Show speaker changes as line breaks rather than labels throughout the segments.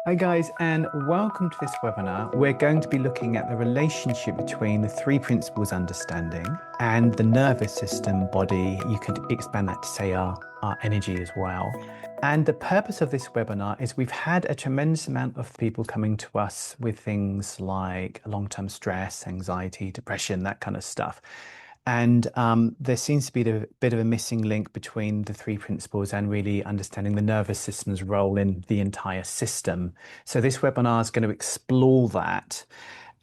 Hi guys, and welcome to this webinar. We're going to be looking at the relationship between the three principles understanding and the nervous system, body. You could expand that to say our energy as well. And the purpose of this webinar is we've had a tremendous amount of people coming to us with things like long-term stress, anxiety, depression, that kind of stuff. And there seems to be a bit of a missing link between the three principles and really understanding the nervous system's role in the entire system. So this webinar is going to explore that.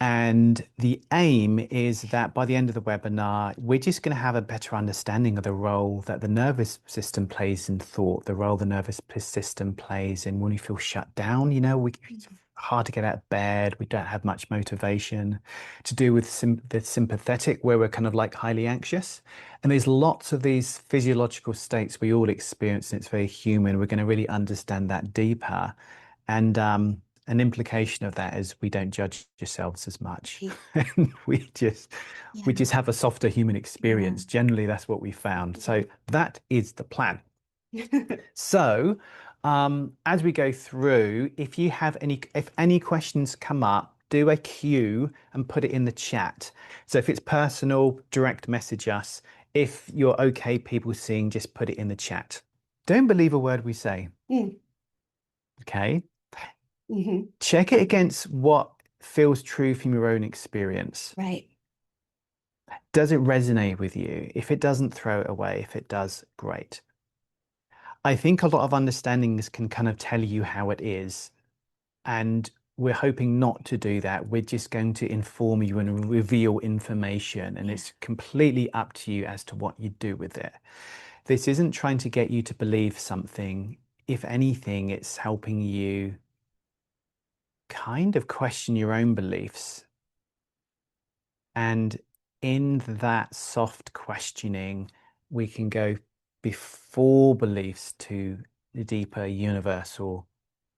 And the aim is that by the end of the webinar, we're just going to have a better understanding of the role that the nervous system plays in thought, the role the nervous system plays in when we feel shut down. It's hard to get out of bed. We don't have much motivation, to do with the sympathetic, where we're kind of like highly anxious. And there's lots of these physiological states we all experience, and it's very human. We're going to really understand that deeper. And an implication of that is we don't judge yourselves as much. And we just have a softer human experience. Generally, that's what we found. So that is the plan. So as we go through, if any questions come up, do a queue and put it in the chat. So if it's personal, direct message us. If you're okay people seeing, just put it in the chat. Don't believe a word we say. Okay. Check it against what feels true from your own experience.
Right.
Does it resonate with you? If it doesn't, throw it away. If it does, great. I think a lot of understandings can kind of tell you how it is. And we're hoping not to do that. We're just going to inform you and reveal information. And it's completely up to you as to what you do with it. This isn't trying to get you to believe something. If anything, it's helping you kind of question your own beliefs. And in that soft questioning, we can go before beliefs to the deeper universal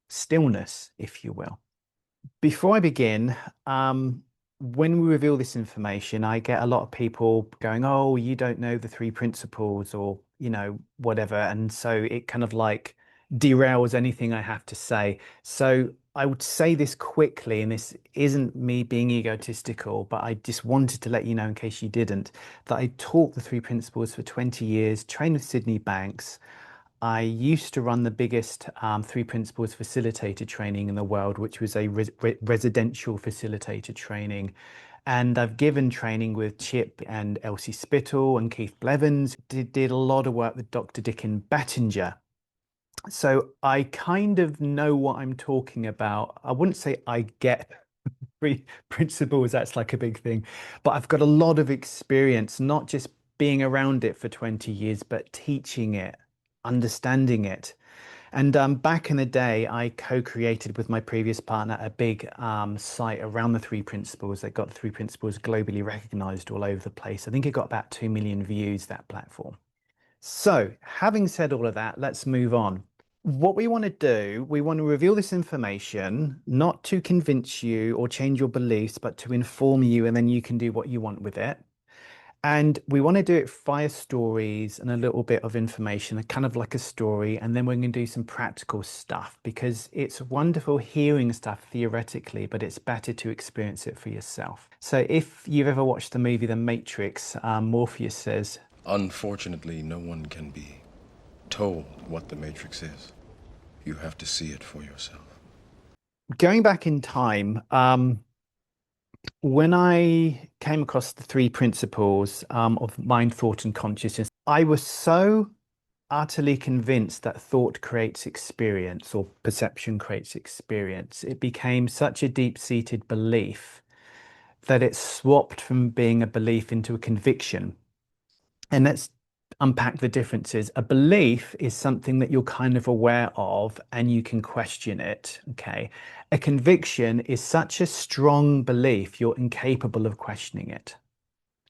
stillness, if you will. Before I begin, when we reveal this information, I get a lot of people going, oh, you don't know the three principles or, whatever. And so it kind of like derails anything I have to say. So I would say this quickly, and this isn't me being egotistical, but I just wanted to let you know, in case you didn't, that I taught the three principles for 20 years, trained with Sydney Banks. I used to run the biggest three principles facilitator training in the world, which was a residential facilitator training. And I've given training with Chip and Elsie Spittle and Keith Blevins. Did a lot of work with Dr. Dickon Battinger. So I kind of know what I'm talking about. I wouldn't say I get three principles, that's like a big thing, but I've got a lot of experience, not just being around it for 20 years, but teaching it, understanding it. And back in the day, I co-created with my previous partner a big site around the three principles that got the three principles globally recognized all over the place. I think it got about 2 million views, that platform. So having said all of that, let's move on. What we want to do, we want to reveal this information, not to convince you or change your beliefs, but to inform you, and then you can do what you want with it. And we want to do it via stories and a little bit of information, kind of like a story. And then we're going to do some practical stuff, because it's wonderful hearing stuff theoretically, but it's better to experience it for yourself. So if you've ever watched the movie The Matrix, Morpheus says,
unfortunately, no one can be told what the Matrix is. You have to see it for yourself.
Going back in time, when I came across the three principles of mind, thought, and consciousness, I was so utterly convinced that thought creates experience, or perception creates experience. It became such a deep-seated belief that it swapped from being a belief into a conviction. And let's unpack the differences. A belief is something that you're kind of aware of and you can question it. Okay. A conviction is such a strong belief, you're incapable of questioning it.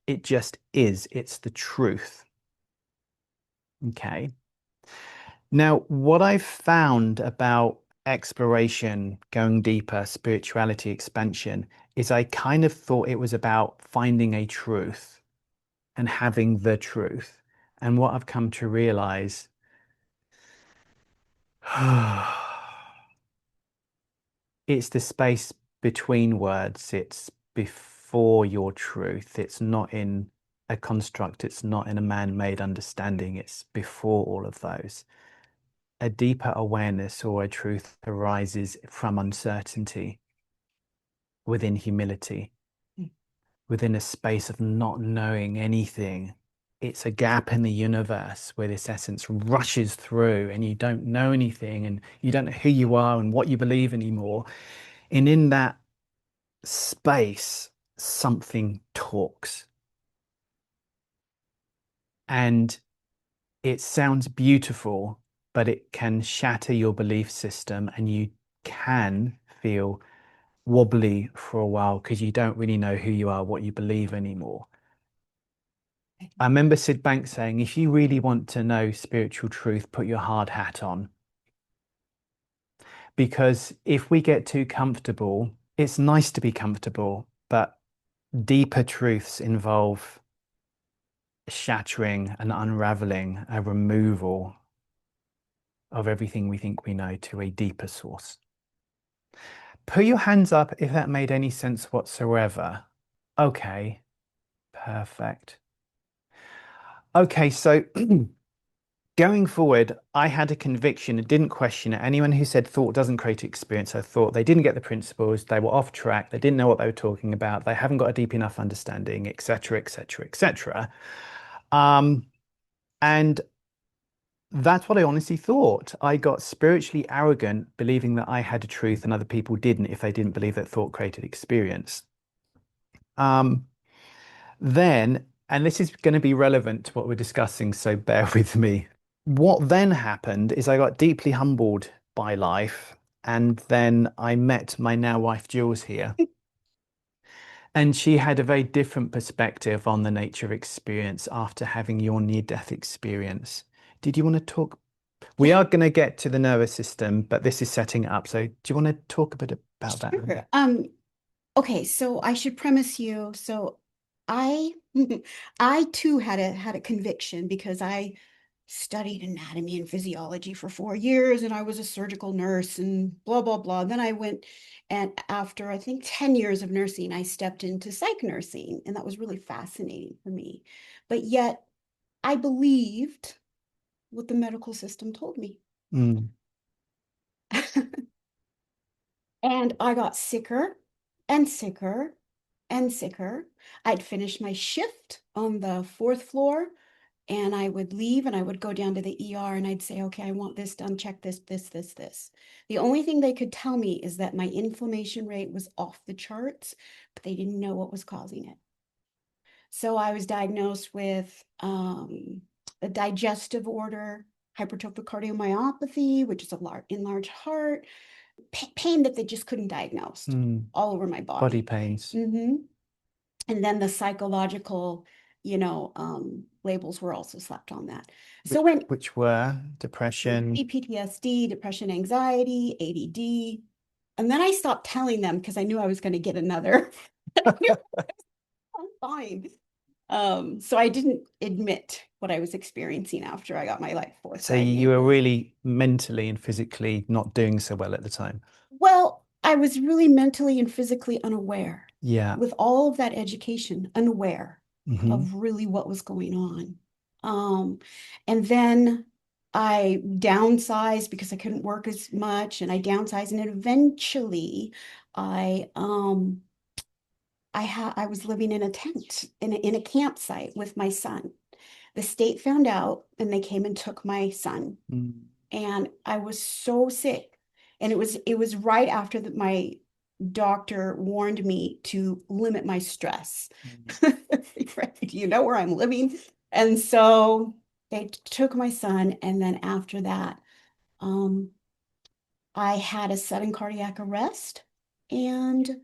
It just is. It's the truth. Okay. Now, what I've found about exploration, going deeper, spirituality, expansion, is I kind of thought it was about finding a truth and having the truth. And what I've come to realize it's the space between words. It's before your truth. It's not in a construct. It's not in a man-made understanding. It's before all of those. A deeper awareness or a truth arises from uncertainty, within humility, within a space of not knowing anything. It's a gap in the universe where this essence rushes through and you don't know anything and you don't know who you are and what you believe anymore. And in that space, something talks. And it sounds beautiful, but it can shatter your belief system and you can feel wobbly for a while because you don't really know who you are, what you believe anymore. I remember Sid Banks saying, if you really want to know spiritual truth, put your hard hat on. Because if we get too comfortable, it's nice to be comfortable, but deeper truths involve shattering and unraveling, a removal of everything we think we know to a deeper source. Put your hands up if that made any sense whatsoever. Okay, perfect. Okay, so going forward, I had a conviction and didn't question it. Anyone who said thought doesn't create experience, I thought they didn't get the principles, they were off track, they didn't know what they were talking about, they haven't got a deep enough understanding, etc., etc., etc. And that's what I honestly thought. I got spiritually arrogant, believing that I had a truth and other people didn't if they didn't believe that thought created experience. Um, then, and this is going to be relevant to what we're discussing, so bear with me. What then happened is I got deeply humbled by life, and then I met my now wife Jules here, and she had a very different perspective on the nature of experience after having your near-death experience. Did you want to talk? We
Yeah,
are going to get to the nervous system, but this is setting it up. So do you want to talk a bit about that?
sure. Okay, so I should premise you. So I I too had a conviction because I studied anatomy and physiology for 4 years and I was a surgical nurse and blah blah blah. Then I went and after I think 10 years of nursing, I stepped into psych nursing and that was really fascinating for me. But yet I believed what the medical system told me.
Mm,
And I got sicker and sicker and sicker. I'd finish my shift on the fourth floor and I would leave and I would go down to the ER and I'd say, okay, I want this done, check this, this, this, this. The only thing they could tell me is that my inflammation rate was off the charts, but they didn't know what was causing it. So I was diagnosed with a digestive order, hypertrophic cardiomyopathy, which is a enlarged heart, pain that they just couldn't diagnose
mm.
all over my
Body
body.
pains,
Mm-hmm. And then the psychological, labels were also slapped on that. So
which
when
which were depression.
PTSD, depression, anxiety, ADD, and then I stopped telling them because I knew I was going to get another. I'm fine. So I didn't admit what I was experiencing after I got my life force
So you were
diagnosis.
really mentally and physically not doing so well at the time.
Well, I was really mentally and physically unaware
Yeah.
with all of that education, unaware
Hmm.
of really what was going on. Um, and then I downsized because I couldn't work as much, and I downsized, and eventually I I was living in a tent in a campsite with my son. The state found out and they came and took my son
Mm.
and I was so sick. And it was right after that my doctor warned me to limit my stress.
Mm.
You know where I'm living? And so they took my son, and then after that, um, I had a sudden cardiac arrest, and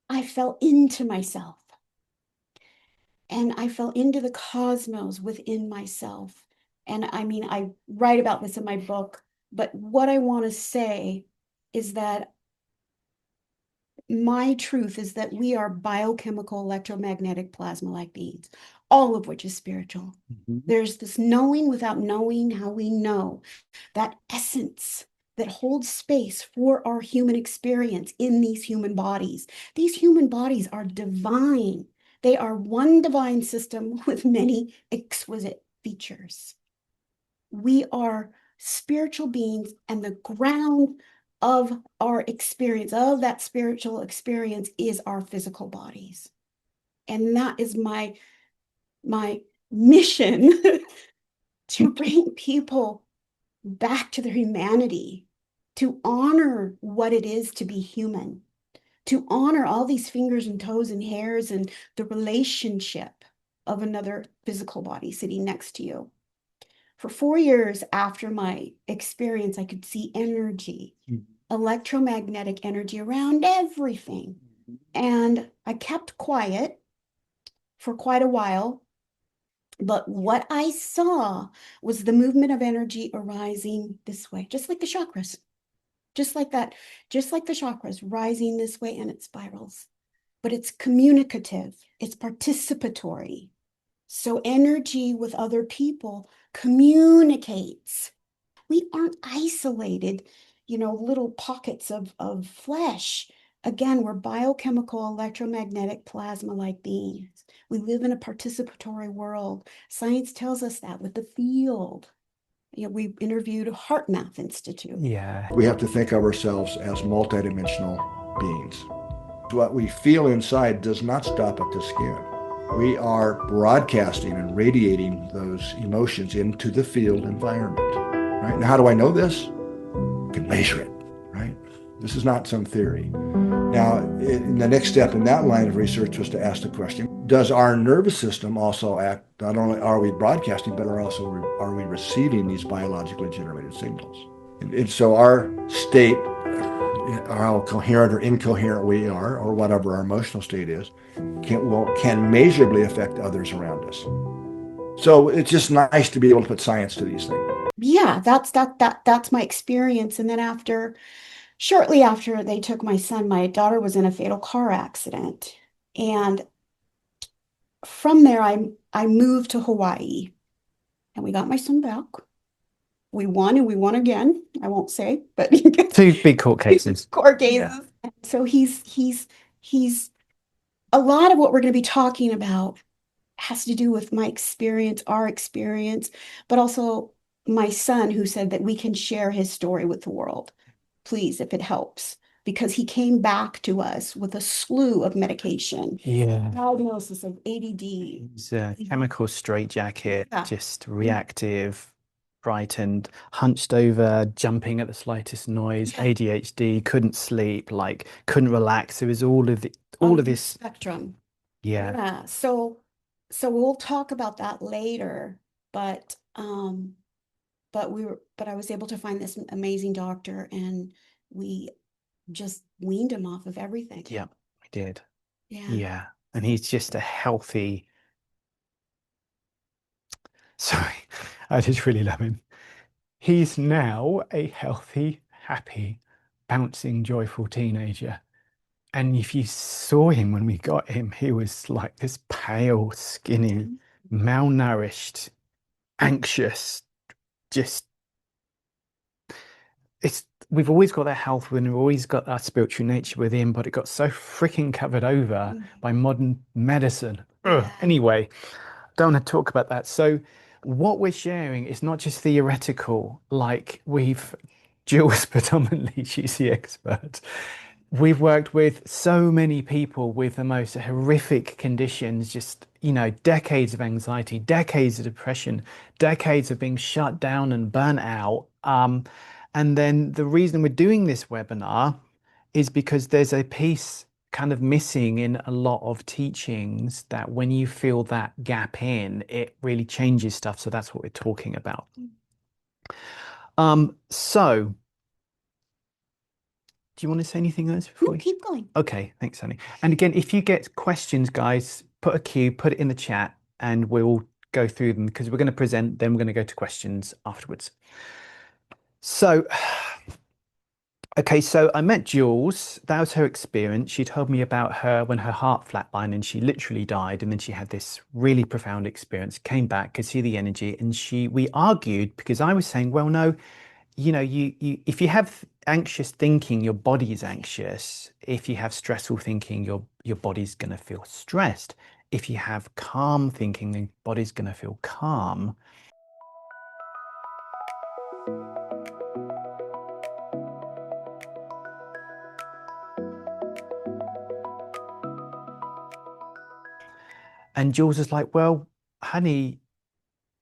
I fell into myself, and I fell into the cosmos within myself. And I mean, I write about this in my book, but what I want to say is that my truth is that we are biochemical electromagnetic plasma like beings, all of which is spiritual.
Mhm.
There's this knowing without knowing how we know that essence that holds space for our human experience in these human bodies. These human bodies are divine. They are one divine system with many exquisite features. We are spiritual beings, and the ground of our experience, of that spiritual experience, is our physical bodies. And that is my mission to bring people back to their humanity, to honor what it is to be human, to honor all these fingers and toes and hairs and the relationship of another physical body sitting next to you. For 4 years after my experience, I could see energy, electromagnetic energy around everything. And I kept quiet for quite a while. But what I saw was the movement of energy arising this way, just like the chakras, just like that, just like the chakras rising this way, and it spirals. But it's communicative, it's participatory. So energy with other people communicates. We aren't isolated, little pockets of flesh. Again, we're biochemical, electromagnetic, plasma-like beings. We live in a participatory world. Science tells us that with the field. We interviewed HeartMath Institute.
Yeah.
We have to think of ourselves as multidimensional beings. What we feel inside does not stop at the skin. We are broadcasting and radiating those emotions into the field environment. Right? Now, how do I know this? I can measure it, right? This is not some theory. Now, the next step in that line of research was to ask the question, does our nervous system also act, not only are we broadcasting, but are we receiving these biologically generated signals? And so our state, how coherent or incoherent we are, or whatever our emotional state is, can measurably affect others around us. So it's just nice to be able to put science to these things.
Yeah, that's my experience. And then shortly after they took my son, my daughter was in a fatal car accident. And from there, I moved to Hawaii, and we got my son back. We won, and we won again. I won't say, but
2 big court cases.
Court cases. Yeah. So he's a lot of what we're going to be talking about has to do with my experience, our experience, but also my son, who said that we can share his story with the world, please, if it helps, because he came back to us with a slew of medication.
Yeah.
Diagnosis of ADD.
It's a chemical straitjacket,
Yeah.
just reactive, frightened, hunched over, jumping at the slightest noise,
Yeah.
ADHD, couldn't sleep, couldn't relax. It was all of this
spectrum.
Yeah.
Yeah. So we'll talk about that later, but I was able to find this amazing doctor, and we just weaned him off of everything.
Yeah, we did.
Yeah.
Yeah. And he's just a healthy, sorry, I just really love him. He's now a healthy, happy, bouncing, joyful teenager. And if you saw him when we got him, he was like this pale, skinny, malnourished, anxious, just we've always got that health and we've always got that spiritual nature within, but it got so freaking covered over by modern medicine.
Yeah.
Anyway, don't want to talk about that. So what we're sharing is not just theoretical, like Jules predominantly, she's the expert. We've worked with so many people with the most horrific conditions, just, decades of anxiety, decades of depression, decades of being shut down and burnt out. And then the reason we're doing this webinar is because there's a piece kind of missing in a lot of teachings that when you feel that gap in, it really changes stuff. So that's what we're talking about. So do you want to say anything else before we
keep going?
Okay, thanks, Honey. And again, if you get questions, guys, put it in the chat and we'll go through them, because we're going to present, then we're going to go to questions afterwards. So, okay, so I met Jules. That was her experience. She told me about her when her heart flatlined and she literally died. And then she had this really profound experience, came back, could see the energy. And we argued because I was saying, well, no, if you have anxious thinking, your body is anxious. If you have stressful thinking, your body's going to feel stressed. If you have calm thinking, the body's going to feel calm. And Jules is like, well, honey,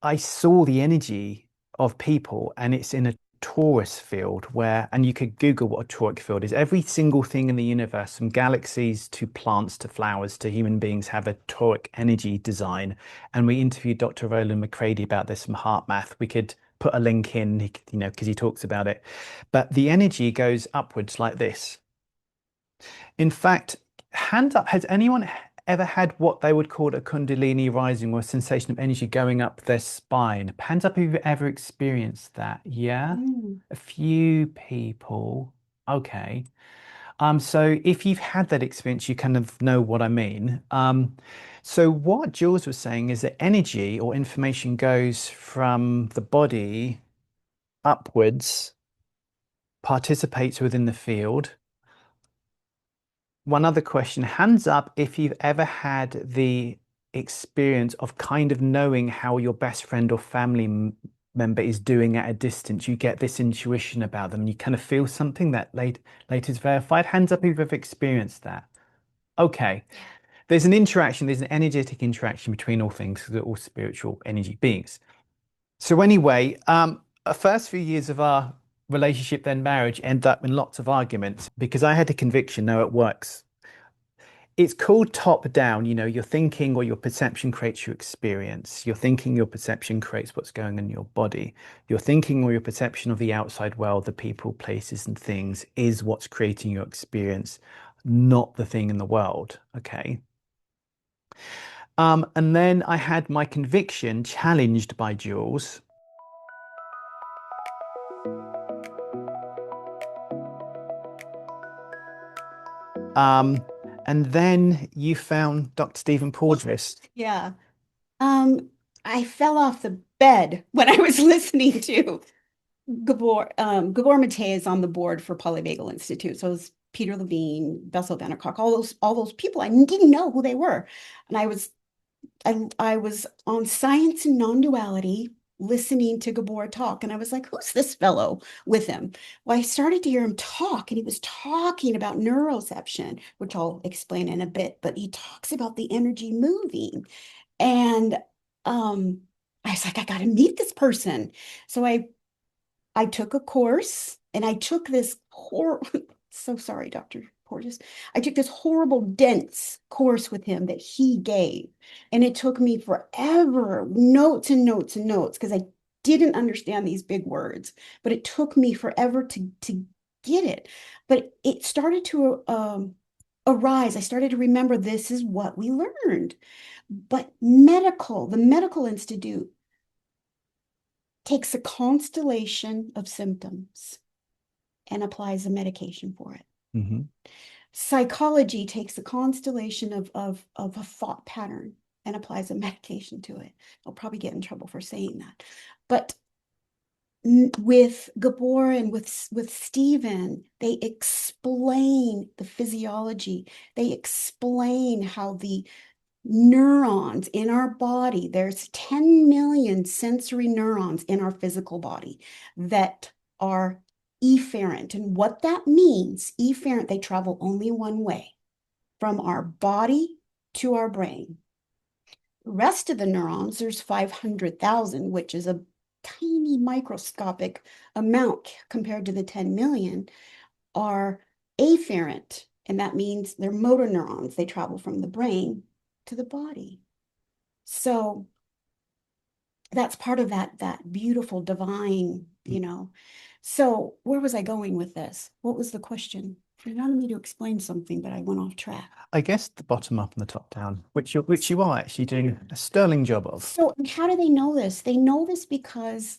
I saw the energy of people, and it's in a torus field where, and you could Google what a toric field is. Every single thing in the universe, from galaxies to plants to flowers to human beings, have a toric energy design. And we interviewed Dr. Roland McCready about this from Heart Math. We could put a link in, because he talks about it. But the energy goes upwards like this. In fact, hand up, has anyone ever had what they would call a Kundalini rising, or a sensation of energy going up their spine? Hands up if you've ever experienced that. Yeah? A few people. Okay. So if you've had that experience, you kind of know what I mean. So what Jules was saying is that energy or information goes from the body upwards, participates within the field. One other question, hands up if you've ever had the experience of kind of knowing how your best friend or family member is doing at a distance. You get this intuition about them. You kind of feel something that later is verified. Hands up if you've ever experienced that. Okay. There's an interaction, there's an energetic interaction between all things, because they're all spiritual energy beings. So anyway, the first few years of our relationship, then marriage, end up in lots of arguments because I had a conviction, no, it works. It's called top down. Your thinking or your perception creates your experience. Your thinking, your perception creates what's going on in your body. Your thinking or your perception of the outside world, the people, places, and things, is what's creating your experience, not the thing in the world. Okay. And then I had my conviction challenged by Jules. And then you found Dr. Stephen Porges.
Yeah. I fell off the bed when I was listening to Gabor. Gabor Mate is on the board for Polyvagal Institute. So it's Peter Levine, Bessel van der Kolk, all those people. I didn't know who they were. And I was on Science and Non-Duality listening to Gabor talk, and I was like, who's this fellow with him? Well, I started to hear him talk, and he was talking about neuroception, which I'll explain in a bit, but he talks about the energy moving. And I was like, I got to meet this person. So I took a course, and I took this so sorry, Dr. Porges. I took this horrible, dense course with him that he gave. And it took me forever, notes and notes and notes, because I didn't understand these big words, but it took me forever to get it. But it started to arise. I started to remember this is what we learned. But the medical institute takes a constellation of symptoms and applies a medication for it.
Mm-hmm.
Psychology takes a constellation of a thought pattern and applies a medication to it. I'll probably get in trouble for saying that. But with Gabor and with Stephen, they explain the physiology. They explain how the neurons in our body, there's 10 million sensory neurons in our physical body that are efferent. And what that means, efferent, they travel only one way, from our body to our brain. The rest of the neurons, there's 500,000, which is a tiny microscopic amount compared to the 10 million, are afferent. And that means they're motor neurons. They travel from the brain to the body. So that's part of that beautiful divine, So where was I going with this? What was the question? You wanted me to explain something, but I went off track.
I guess the bottom up and the top down, which you are actually doing a sterling job of.
So how do they know this? They know this because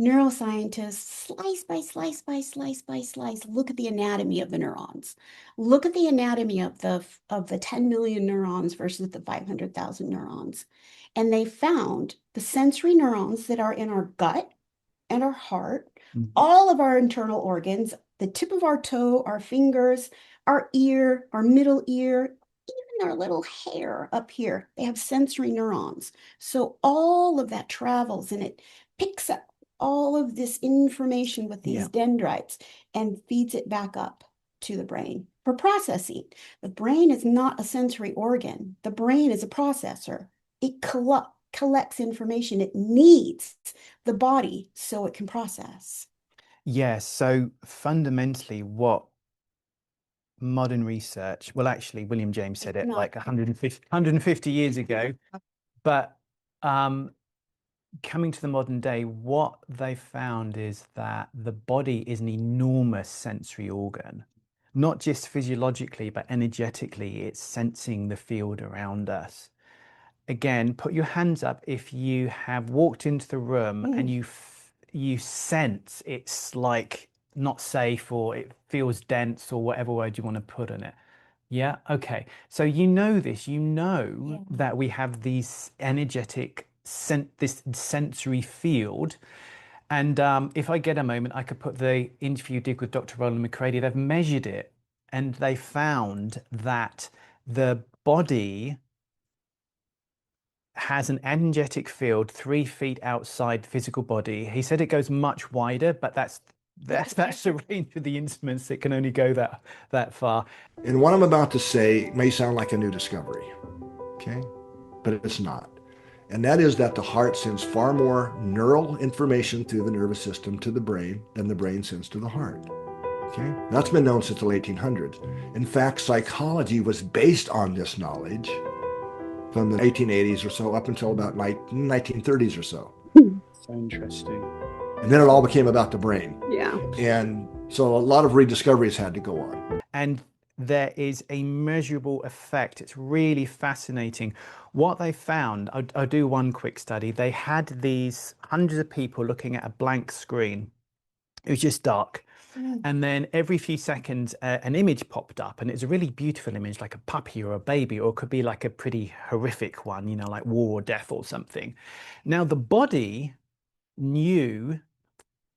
neuroscientists slice by slice by slice by slice look at the anatomy of the neurons. Look at the anatomy of the 10 million neurons versus the 500,000 neurons. And they found the sensory neurons that are in our gut and our heart
Mhm.
All of our internal organs, the tip of our toe, our fingers, our ear, our middle ear, even our little hair up here, they have sensory neurons. So all of that travels and it picks up all of this information with these
Yeah.
dendrites and feeds it back up to the brain for processing. The brain is not a sensory organ. The brain is a processor. It collects information. It needs the body so it can process.
Yeah. So fundamentally, what modern research, well, actually, William James said it
Not
like 150 years ago, but coming to the modern day, what they found is that the body is an enormous sensory organ, not just physiologically, but energetically. It's sensing the field around us. Again, put your hands up if you have walked into the room and you sense it's like not safe or it feels dense or whatever word you want to put on it. Yeah, okay. So you know this, you know that we have these energetic this sensory field. And if I get a moment, I could put the interview you did with Dr. Roland McCready. They've measured it and they found that the body has an energetic field 3 feet outside the physical body. He said it goes much wider, but that's the range of the instruments that can only go that far.
And what I'm about to say may sound like a new discovery, okay? But it's not. And that is that the heart sends far more neural information through the nervous system to the brain than the brain sends to the heart. Okay? That's been known since the 1800s. In fact, psychology was based on this knowledge from the 1880s or so up until about 1930s or so.
So interesting.
And then it all became about the brain.
Yeah.
And so a lot of rediscoveries had to go on.
And there is a measurable effect. It's really fascinating. What they found, I'll do one quick study. They had these hundreds of people looking at a blank screen. It was just dark. And then every few seconds, an image popped up, and it's a really beautiful image, like a puppy or a baby, or it could be like a pretty horrific one, you know, like war or death or something. Now, the body knew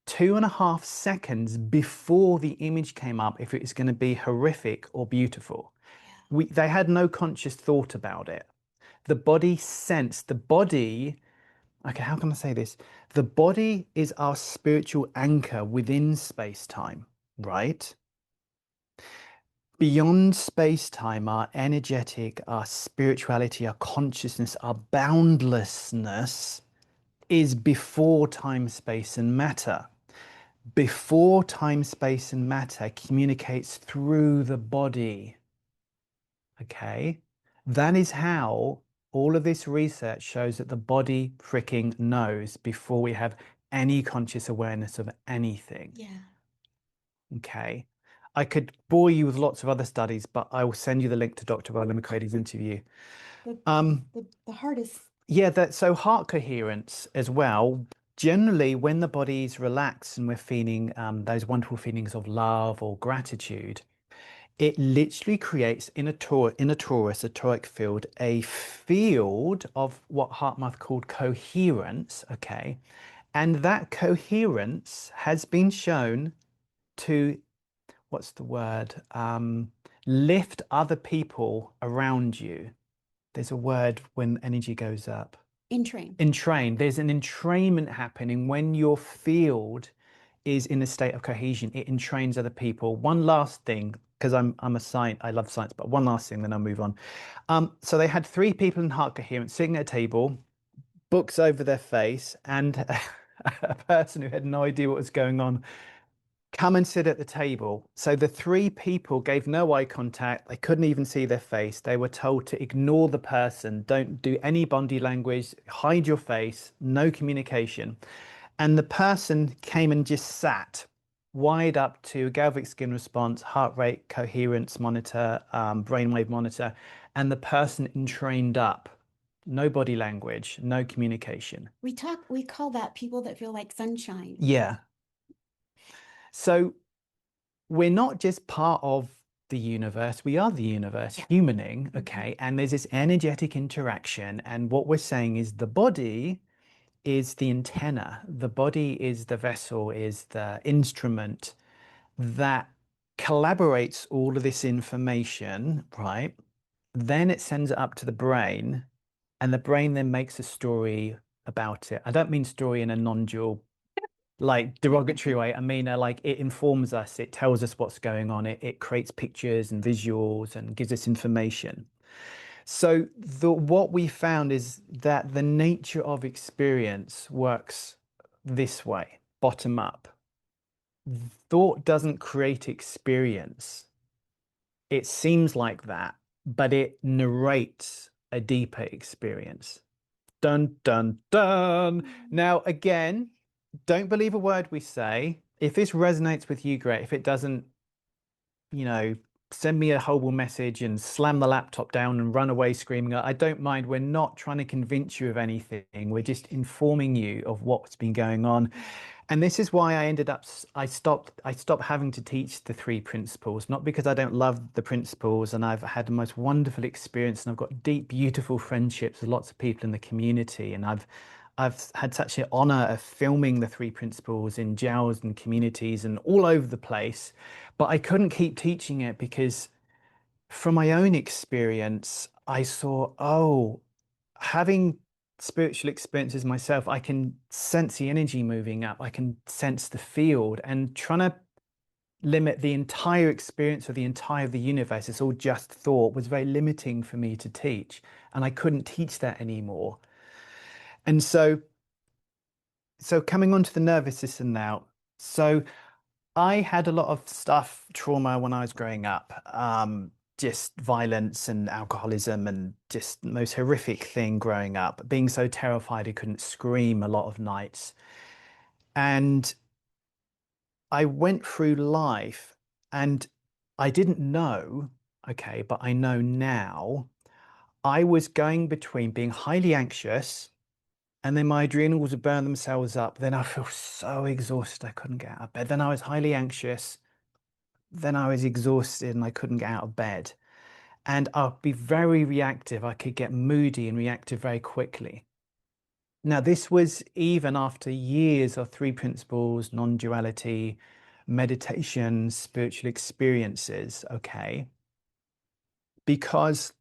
2.5 seconds before the image came up if it was going to be horrific or beautiful. They had no conscious thought about it. The body sensed, the body, okay, how can I say this? The body is our spiritual anchor within space-time, right? Beyond space-time, our energetic, our spirituality, our consciousness, our boundlessness is before time, space, and matter. Before time, space, and matter communicates through the body. Okay? That is how all of this research shows that the body freaking knows before we have any conscious awareness of anything.
Yeah.
Okay? I could bore you with lots of other studies, but I will send you the link to Dr. Roland McCready's interview.
The heart is.
Yeah, so heart coherence as well. Generally, when the body is relaxed and we're feeling those wonderful feelings of love or gratitude, it literally creates in a torus, a toric field, a field of what HeartMath called coherence, okay? And that coherence has been shown to, what's the word? Lift other people around you. There's a word when energy goes up. Entrain. There's an entrainment happening when your field is in a state of cohesion. It entrains other people. One last thing, because I'm a science, I love science, but one last thing, then I'll move on. So they had 3 people in heart coherence sitting at a table, books over their face, and a person who had no idea what was going on come and sit at the table. So the 3 people gave no eye contact. They couldn't even see their face. They were told to ignore the person. Don't do any body language, hide your face, no communication. And the person came and just sat wired up to a galvanic skin response, heart rate, coherence monitor, brainwave monitor, and the person entrained up. No body language, no communication.
We call that people that feel like sunshine.
Yeah. So we're not just part of the universe, we are the universe, humaning, okay? And there's this energetic interaction. And what we're saying is the body is the antenna. The body is the vessel, is the instrument that collaborates all of this information, right? Then it sends it up to the brain, and the brain then makes a story about it. I don't mean story in a non-dual, like derogatory way. I mean, like it informs us, it tells us what's going on, it creates pictures and visuals and gives us information. So what we found is that the nature of experience works this way, bottom up. Thought doesn't create experience. It seems like that, but it narrates a deeper experience. Dun, dun, dun. Now, again, don't believe a word we say. If this resonates with you, great. If it doesn't, send me a horrible message and slam the laptop down and run away screaming. I don't mind. We're not trying to convince you of anything. We're just informing you of what's been going on. And this is why I stopped having to teach the 3 principles, not because I don't love the principles, and I've had the most wonderful experience, and I've got deep, beautiful friendships with lots of people in the community. And I've had such an honor of filming the 3 principles in jails and communities and all over the place. But I couldn't keep teaching it because from my own experience, I saw, having spiritual experiences myself, I can sense the energy moving up. I can sense the field, and trying to limit the entire experience of the universe, it's all just thought, was very limiting for me to teach. And I couldn't teach that anymore. And so coming on to the nervous system now. So I had a lot of trauma when I was growing up. Just violence and alcoholism, and just the most horrific thing growing up, being so terrified I couldn't scream a lot of nights. And I went through life and I didn't know, okay, but I know now, I was going between being highly anxious, and then my adrenals would burn themselves up. Then I feel so exhausted I couldn't get out of bed. Then I was highly anxious. Then I was exhausted and I couldn't get out of bed. And I'll be very reactive. I could get moody and reactive very quickly. Now, this was even after years of 3 principles, non-duality, meditation, spiritual experiences, okay? Because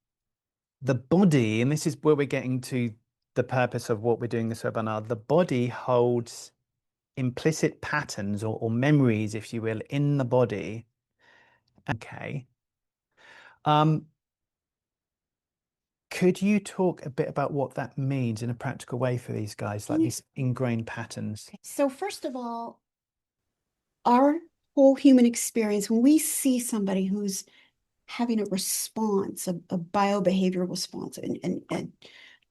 the body, and this is where we're getting to the purpose of what we're doing this webinar, the body holds implicit patterns or memories, if you will, in the body. Okay. Could you talk a bit about what that means in a practical way for these guys, like these ingrained patterns?
So first of all, our whole human experience, when we see somebody who's having a response, a biobehavioral response, and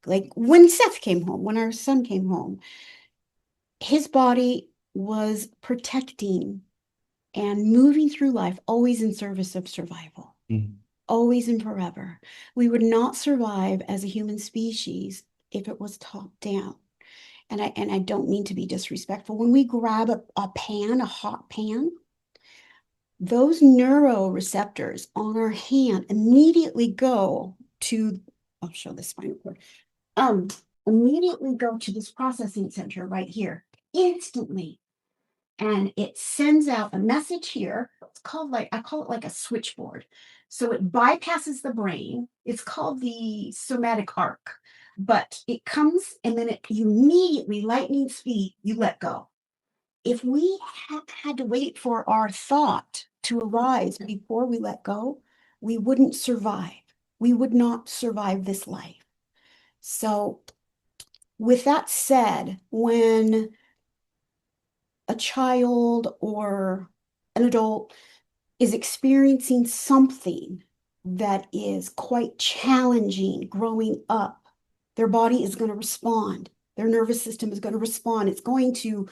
like when Seth came home, when our son came home, his body was protecting and moving through life, always in service of survival. Always and forever. We would not survive as a human species if it was top down. And I don't mean to be disrespectful. When we grab a hot pan, those neuroreceptors on our hand immediately go to, I'll show the spinal cord, immediately go to this processing center right here, instantly. And it sends out a message here. It's called I call it like a switchboard. So it bypasses the brain. It's called the somatic arc, but it comes and then you immediately, lightning speed, you let go. If we had to wait for our thought to arise before we let go, we wouldn't survive. We would not survive this life. So with that said, when a child or an adult is experiencing something that is quite challenging growing up, their body is going to respond. Their nervous system is going to respond. It's going to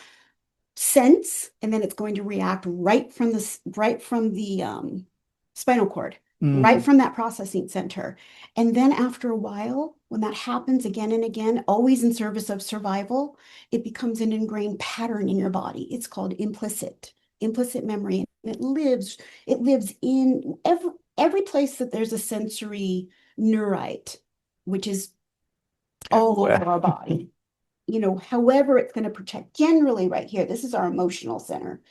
sense, and then it's going to react right from the spinal cord, right from that processing center. And then after a while, when that happens again and again, always in service of survival, it becomes an ingrained pattern in your body. It's called implicit memory. And it lives in every place that there's a sensory neurite, which is all over our body. however it's going to protect. Generally right here, this is our emotional center.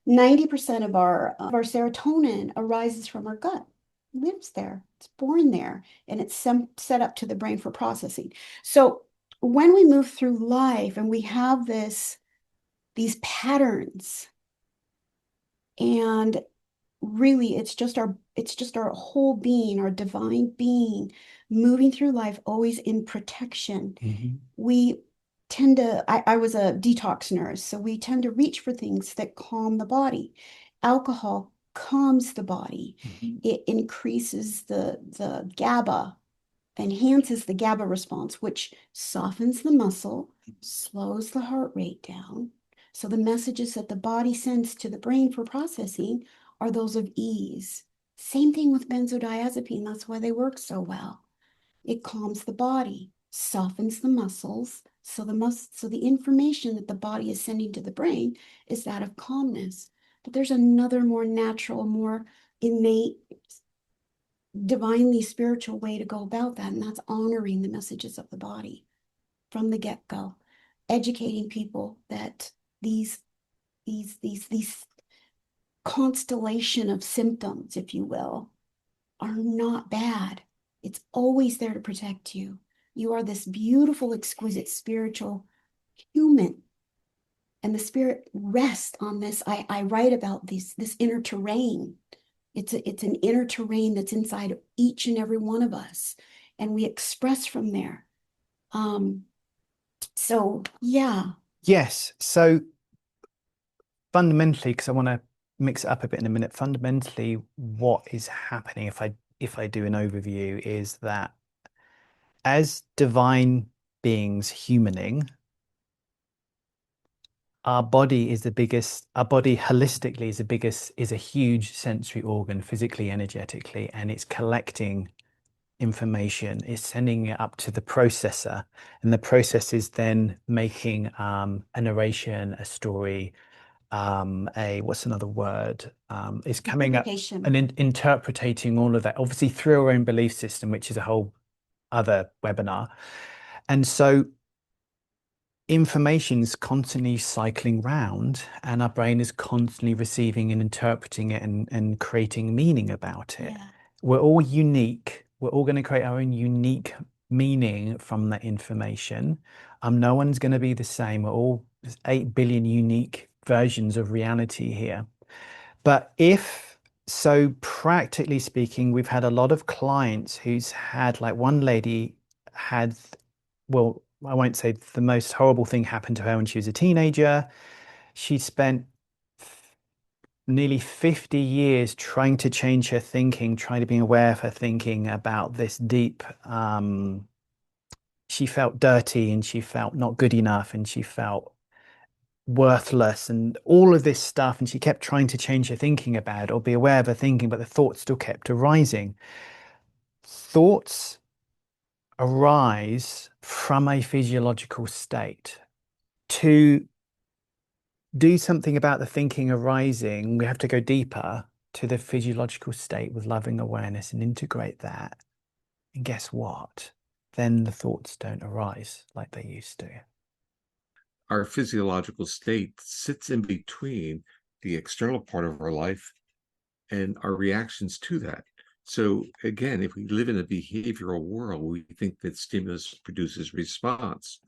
90% of our serotonin arises from our gut. It lives there. It's born there, and it's set up to the brain for processing. So when we move through life and we have these patterns, and really it's just our whole being, our divine being, moving through life always in protection. We tend to, I was a detox nurse, so we tend to reach for things that calm the body. Alcohol calms the body. It increases the GABA, enhances the GABA response, which softens the muscle, slows the heart rate down. So the messages that the body sends to the brain for processing are those of ease. Same thing with benzodiazepine. That's why they work so well. It calms the body, softens the muscles. So the information that the body is sending to the brain is that of calmness. But there's another more natural, more innate, divinely spiritual way to go about that, and that's honoring the messages of the body from the get-go, educating people that these constellation of symptoms, if you will, are not bad. It's always there to protect you. You are this beautiful, exquisite spiritual human, and the spirit rests on this. I write about this inner terrain. It's an inner terrain that's inside of each and every one of us, and we express from there. So yeah.
Yes. So fundamentally, because I want to mix it up a bit in a minute, fundamentally, what is happening, if I do an overview, is that as divine beings humaning, our body holistically is a huge sensory organ, physically, energetically, and it's collecting information. It's sending it up to the processor, and the process is then making a narration, a story, what's another word? It's coming up and interpreting all of that, obviously through our own belief system, which is a whole other webinar. And so information is constantly cycling round, and our brain is constantly receiving and interpreting it and creating meaning about it.
Yeah.
We're all unique. We're all going to create our own unique meaning from that information. No one's going to be the same. We're all 8 billion unique versions of reality here. But practically speaking, we've had a lot of clients who's had, like one lady had, well, I won't say the most horrible thing happened to her when she was a teenager. She spent nearly 50 years trying to change her thinking, trying to be aware of her thinking about this deep, she felt dirty and she felt not good enough and she felt worthless and all of this stuff. And she kept trying to change her thinking about it or be aware of her thinking, but the thoughts still kept arising. Thoughts arise from a physiological state. To do something about the thinking arising, we have to go deeper to the physiological state with loving awareness and integrate that. And guess what? Then the thoughts don't arise like they used to.
Our physiological state sits in between the external part of our life and our reactions to that. So again, if we live in a behavioral world, we think that stimulus produces response.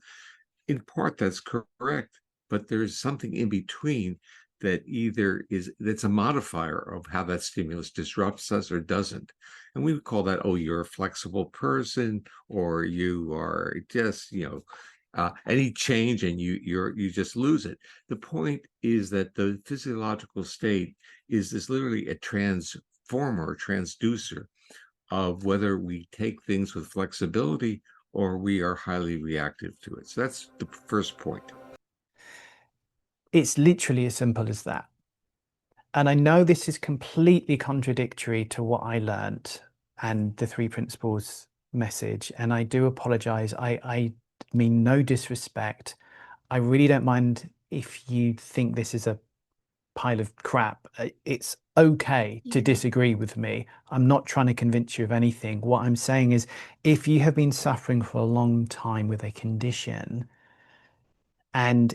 In part, that's correct, but there's something in between that that's a modifier of how that stimulus disrupts us or doesn't. And we would call that, oh, you're a flexible person, or you are just, any change and you just lose it. The point is that the physiological state is literally a transformer, transducer of whether we take things with flexibility or we are highly reactive to it. So that's the first point.
It's literally as simple as that. And I know this is completely contradictory to what I learned and the three principles message. And I do apologize. I mean no disrespect. I really don't mind if you think this is a pile of crap. It's okay to disagree with me. I'm not trying to convince you of anything. What I'm saying is, if you have been suffering for a long time with a condition, And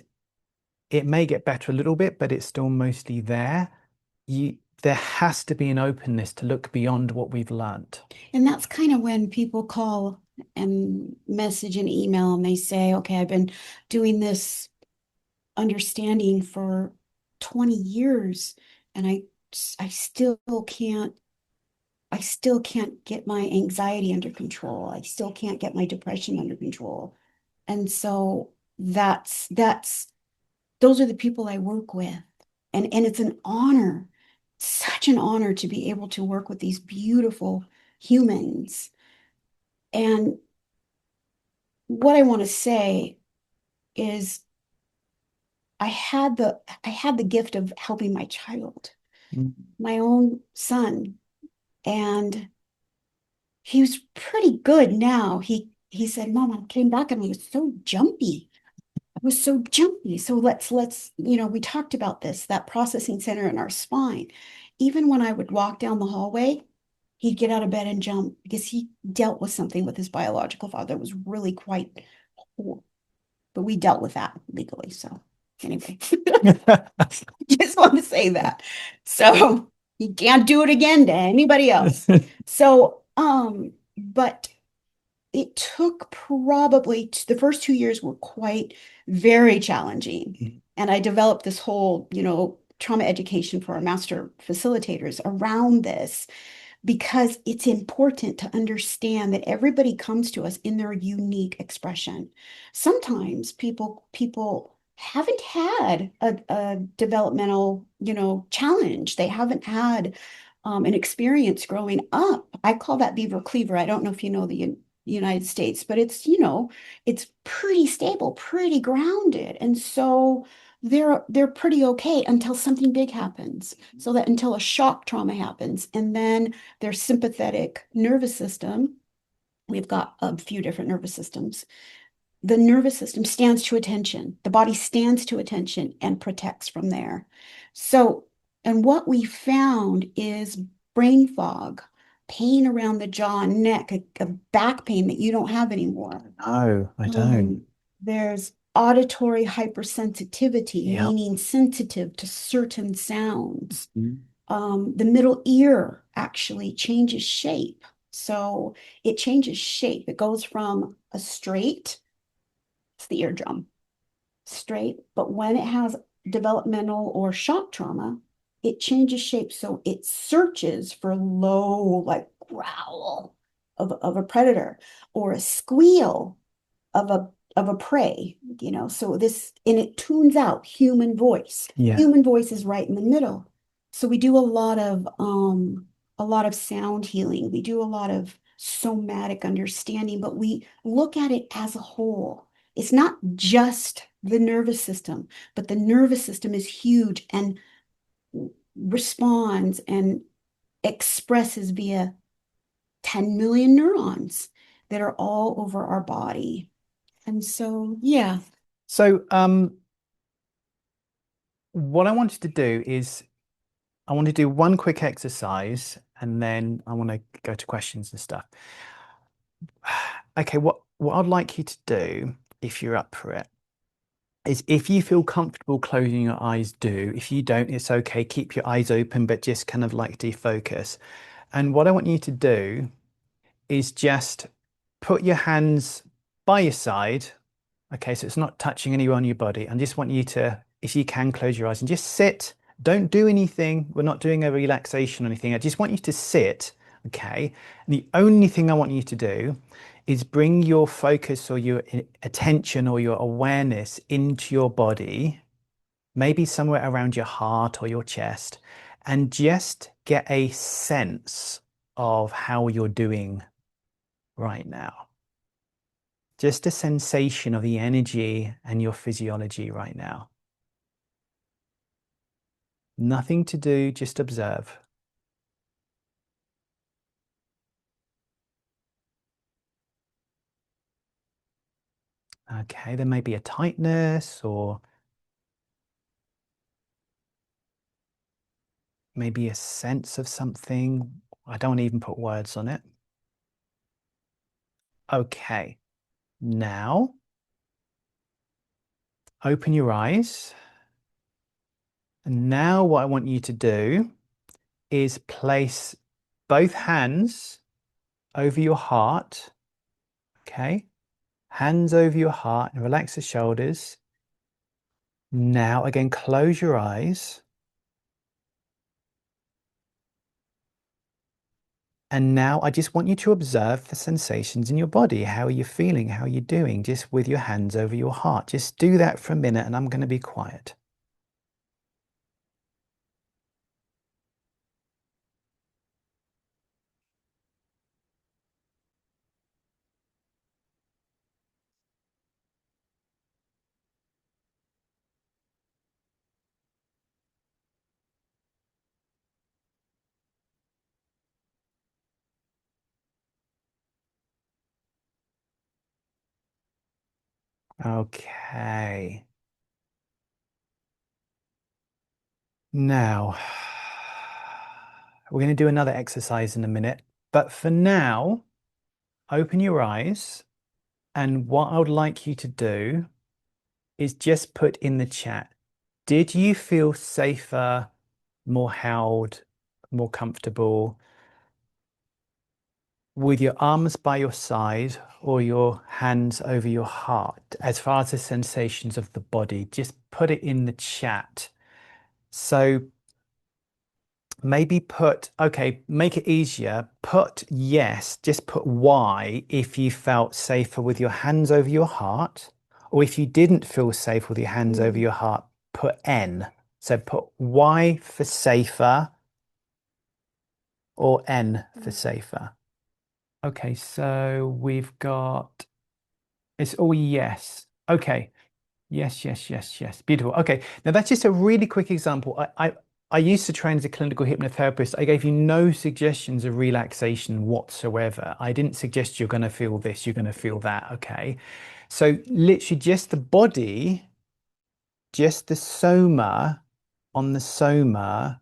it may get better a little bit, but it's still mostly there. There has to be an openness to look beyond what we've learned.
And that's kind of when people call and message and email and they say, okay, I've been doing this understanding for 20 years and I still can't get my anxiety under control. I still can't get my depression under control. And so those are the people I work with. And it's an honor, such an honor to be able to work with these beautiful humans. And what I want to say is I had the gift of helping my child, my own son, and he was pretty good now. He said, Mom, I came back and I was so jumpy. I was so jumpy. So let's, we talked about this, that processing center in our spine. Even when I would walk down the hallway, he'd get out of bed and jump because he dealt with something with his biological father that was really quite poor. But we dealt with that legally. So anyway, just want to say that. So you can't do it again to anybody else. So, but it took probably the first 2 years were quite very challenging. And I developed this whole, trauma education for our master facilitators around this because it's important to understand that everybody comes to us in their unique expression. Sometimes people haven't had a developmental, challenge. They haven't had an experience growing up. I call that beaver cleaver. I don't know if you know the United States, but it's pretty stable, pretty grounded. And so they're pretty okay until something big happens. So that until a shock trauma happens, and then their sympathetic nervous system, we've got a few different nervous systems. The nervous system stands to attention. The body stands to attention and protects from there. So, and what we found is brain fog, pain around the jaw and neck, a back pain that you don't have anymore.
No, I don't.
There's auditory hypersensitivity,
Yep.
meaning sensitive to certain sounds.
Mhm.
The middle ear actually changes shape. So it changes shape. It goes from a straight, it's the eardrum, straight, but when it has developmental or shock trauma, it changes shape. So it searches for low, like growl of a predator or a squeal of a prey, so this, and it tunes out human voice.
Yeah.
Human voice is right in the middle. So we do a lot of sound healing. We do a lot of somatic understanding, but we look at it as a whole. It's not just the nervous system, but the nervous system is huge and responds and expresses via 10 million neurons that are all over our body. And so, yeah.
So, what I wanted to do is I want to do one quick exercise and then I want to go to questions and stuff. Okay, what I'd like you to do, if you're up for it, is if you feel comfortable closing your eyes, do. If you don't, it's okay. Keep your eyes open, but just kind of like defocus. And what I want you to do is just put your hands by your side. Okay, so it's not touching anywhere on your body. I just want you to, if you can, close your eyes and just sit. Don't do anything. We're not doing a relaxation or anything. I just want you to sit, okay? And the only thing I want you to do is bring your focus or your attention or your awareness into your body, maybe somewhere around your heart or your chest, and just get a sense of how you're doing right now. Just a sensation of the energy and your physiology right now. Nothing to do, just observe. Okay, there may be a tightness or maybe a sense of something. I don't even put words on it. Okay, now open your eyes. And now what I want you to do is place both hands over your heart. Okay. Hands over your heart and relax the shoulders. Now, again, close your eyes. And now I just want you to observe the sensations in your body. How are you feeling? How are you doing? Just with your hands over your heart. Just do that for a minute and I'm going to be quiet. Okay. Now, we're going to do another exercise in a minute, but for now, open your eyes. And what I would like you to do is just put in the chat, did you feel safer, more held, more comfortable with your arms by your side or your hands over your heart? As far as the sensations of the body, just put it in the chat. So maybe put, okay, make it easier. Put yes, just put Y if you felt safer with your hands over your heart. Or if you didn't feel safe with your hands over your heart, put N. So put Y for safer or N for safer. Okay, so we've got, it's all yes. Okay. Yes, yes, yes, yes. Beautiful. Okay. Now that's just a really quick example. I used to train as a clinical hypnotherapist. I gave you no suggestions of relaxation whatsoever. I didn't suggest you're going to feel this, you're going to feel that. Okay. So literally just the body, just the soma, on the soma,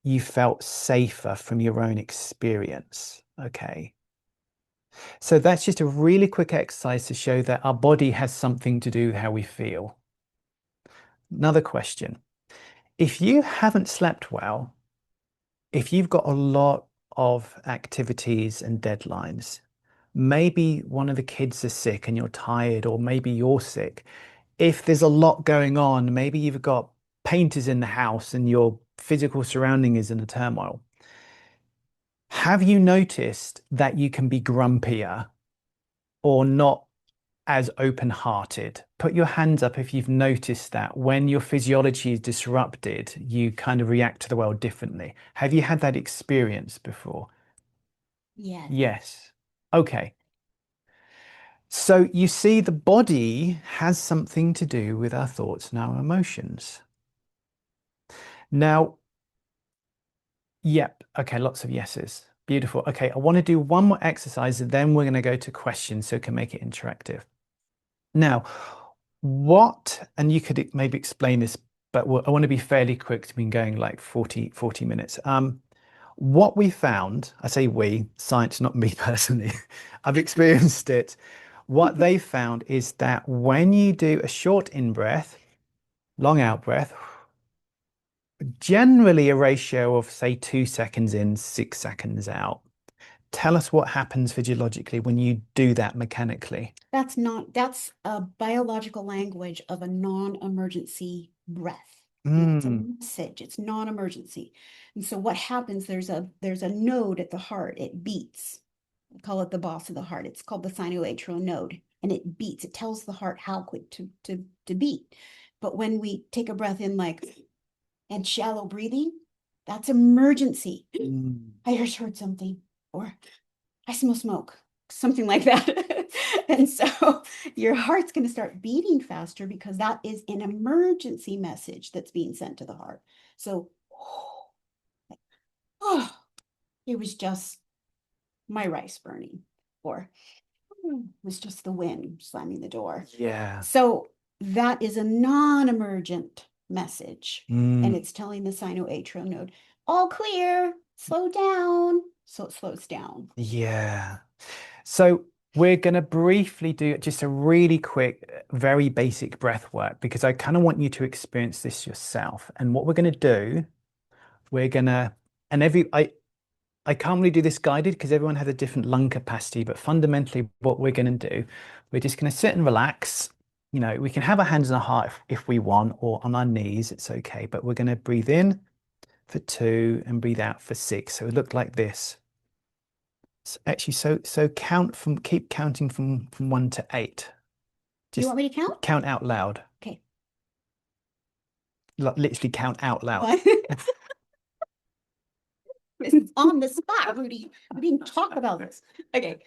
you felt safer from your own experience. Okay. So that's just a really quick exercise to show that our body has something to do with how we feel. Another question. If you haven't slept well, if you've got a lot of activities and deadlines, maybe one of the kids is sick and you're tired, or maybe you're sick. If there's a lot going on, maybe you've got painters in the house and your physical surrounding is in a turmoil. Have you noticed that you can be grumpier or not as open-hearted? Put your hands up if you've noticed that when your physiology is disrupted, you kind of react to the world differently. Have you had that experience before?
Yes.
Yes. Okay. So you see, the body has something to do with our thoughts and our emotions. Now, yep. Okay, lots of yeses. Beautiful. Okay, I want to do one more exercise and then we're going to go to questions so we can make it interactive. Now, what, and you could maybe explain this, but I want to be fairly quick. It's been going like 40 minutes. What we found, I say we, science, not me personally, I've experienced it. What they found is that when you do a short in-breath, long out-breath, generally a ratio of say 2 seconds in, 6 seconds out. Tell us what happens physiologically when you do that mechanically.
That's a biological language of a non-emergency breath. It's a message, it's non-emergency. And so what happens, there's a node at the heart, it beats. We call it the boss of the heart. It's called the sinoatrial node, and it beats. It tells the heart how quick to beat. But when we take a breath in and shallow breathing, that's emergency. I just heard something, or I smell smoke, something like that. And so your heart's going to start beating faster because that is an emergency message that's being sent to the heart. So, it was just my rice burning, or it was just the wind slamming the door.
Yeah.
So that is a non-emergent message. And it's telling the sinoatrial node, all clear, slow down. So it slows down.
Yeah. So we're going to briefly do just a really quick, very basic breath work because I kind of want you to experience this yourself. And what we're going to do, we're going to, and I can't really do this guided because everyone has a different lung capacity, but fundamentally what we're going to do, we're just going to sit and relax. You know, we can have our hands on our heart if we want, or on our knees, it's okay. But we're going to breathe in for 2 and breathe out for 6. So it look like this. Actually, so keep counting from 1 to 8.
Do you want me to count?
Count out loud.
Okay.
Literally count out loud.
This is on the spot, Rudi. We didn't talk about this. Okay.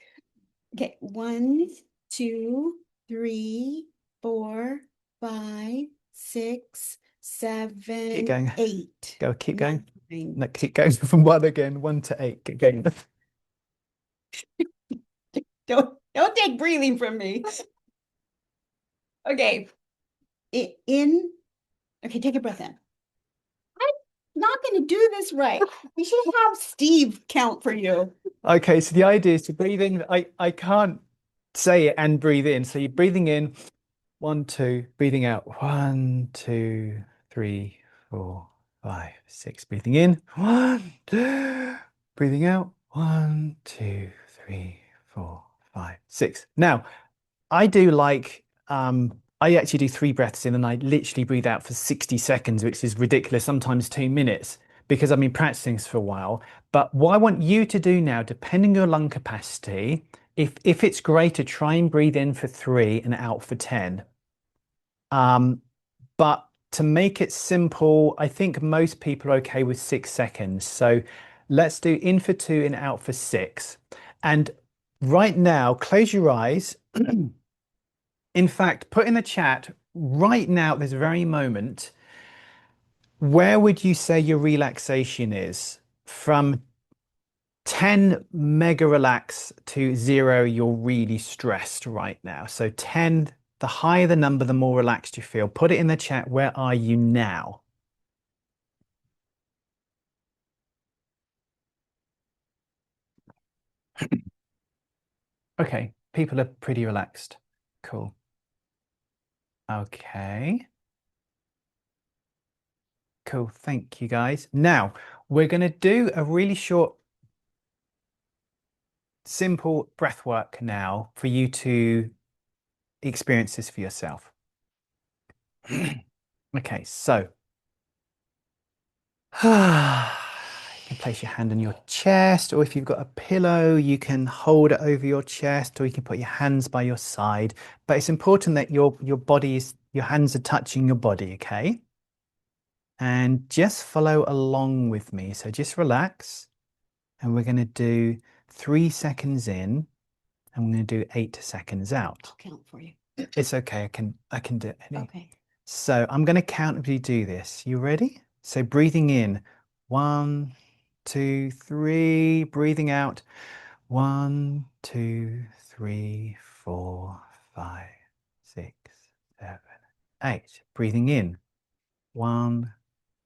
Okay. 1, 2, 3, 4, 5, 6, 7,
Keep going.
8.
Go, keep going.
9.
No, keep going from 1 again. 1 to 8. Keep going.
Don't take breathing from me. Okay. In. Okay, take a breath in. I'm not going to do this right. We should have Steve count for you.
Okay, so the idea is to breathe in. I can't say it and breathe in. So you're breathing in, 1, 2, breathing out, 1, 2, 3, 4, 5, 6. Breathing in, 1, 2, breathing out, 1, 2, 3, 4, 5, 6. Now, I do like I actually do 3 breaths in and I literally breathe out for 60 seconds, which is ridiculous, sometimes 2 minutes, because I've been practicing this for a while. But what I want you to do now, depending on your lung capacity, if it's greater, try and breathe in for 3 and out for 10. But to make it simple, I think most people are okay with 6 seconds. So let's do in for 2 and out for 6. And right now, close your eyes. In fact, put in the chat right now, at this very moment, where would you say your relaxation is? From 10 mega relax to 0, you're really stressed right now. So 10, the higher the number, the more relaxed you feel. Put it in the chat. Where are you now? Okay, people are pretty relaxed. Cool. Okay. Cool. Thank you, guys. Now, we're going to do a really short, simple breath work now for you to experience this for yourself. Okay, so you can place your hand on your chest, or if you've got a pillow, you can hold it over your chest, or you can put your hands by your side. But it's important that your hands are touching your body, okay? And just follow along with me. So just relax, and we're going to do 3 seconds in, and we're going to do 8 seconds out.
I'll count for you.
It's okay. I can do it.
Okay.
So I'm going to count as we do this. You ready? So breathing in, 1, 2, 3. Breathing out, 1, 2, 3, 4, 5, 6, 7, 8. Breathing in, 1,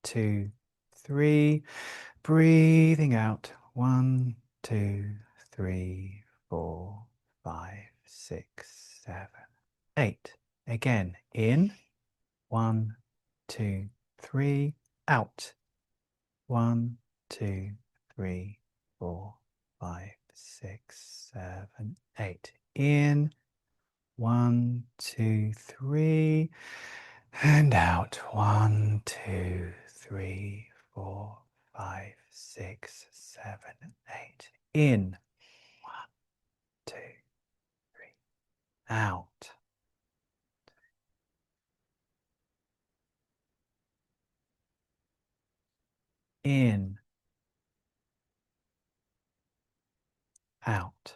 2, 3. Breathing out, 1, 2, 3, 4, 5, 6, 7, 8. Again, in, 1, 2, 3. Out, 1, 2, 3, 4, 5, 6, 7, 8. In, 1, 2, 3. And out, 1, 2, 3, 4, 5, 6, 7, 8. In, 1, 2, 3. Out. In. Out.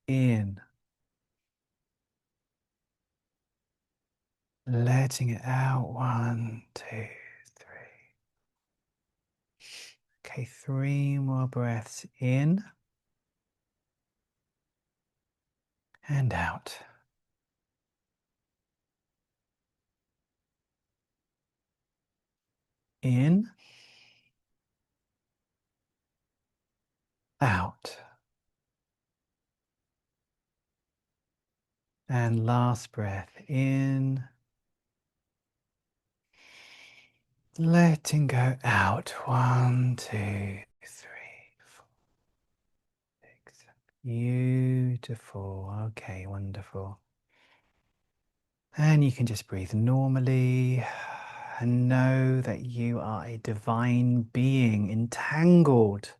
In. Letting it out. 1, 2, 3. Okay, 3 more breaths in and out. In out. And last breath in. Letting go out. 1, 2, 3, 4, 6. Beautiful. Okay, wonderful. And you can just breathe normally and know that you are a divine being entangled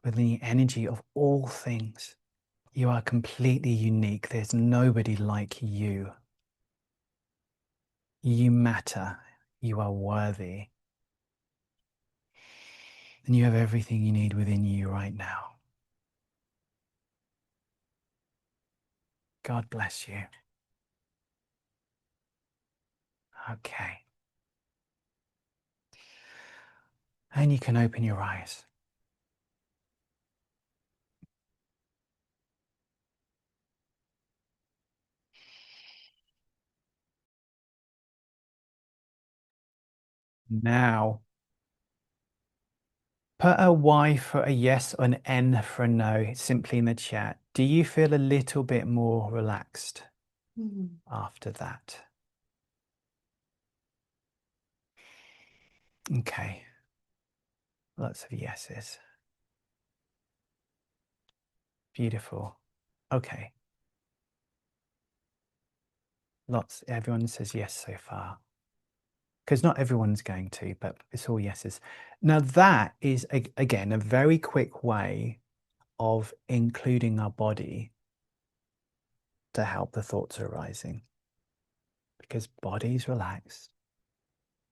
within the energy of all things. You are completely unique. There's nobody like you. You matter. You are worthy. And you have everything you need within you right now. God bless you. Okay. And you can open your eyes. Now, put a Y for a yes or an N for a no, simply in the chat. Do you feel a little bit more relaxed after that? Okay. Lots of yeses. Beautiful. Okay. Everyone says yes so far. Because not everyone's going to, but it's all yeses. Now that is, again, a very quick way of including our body to help the thoughts arising. Because body's relaxed,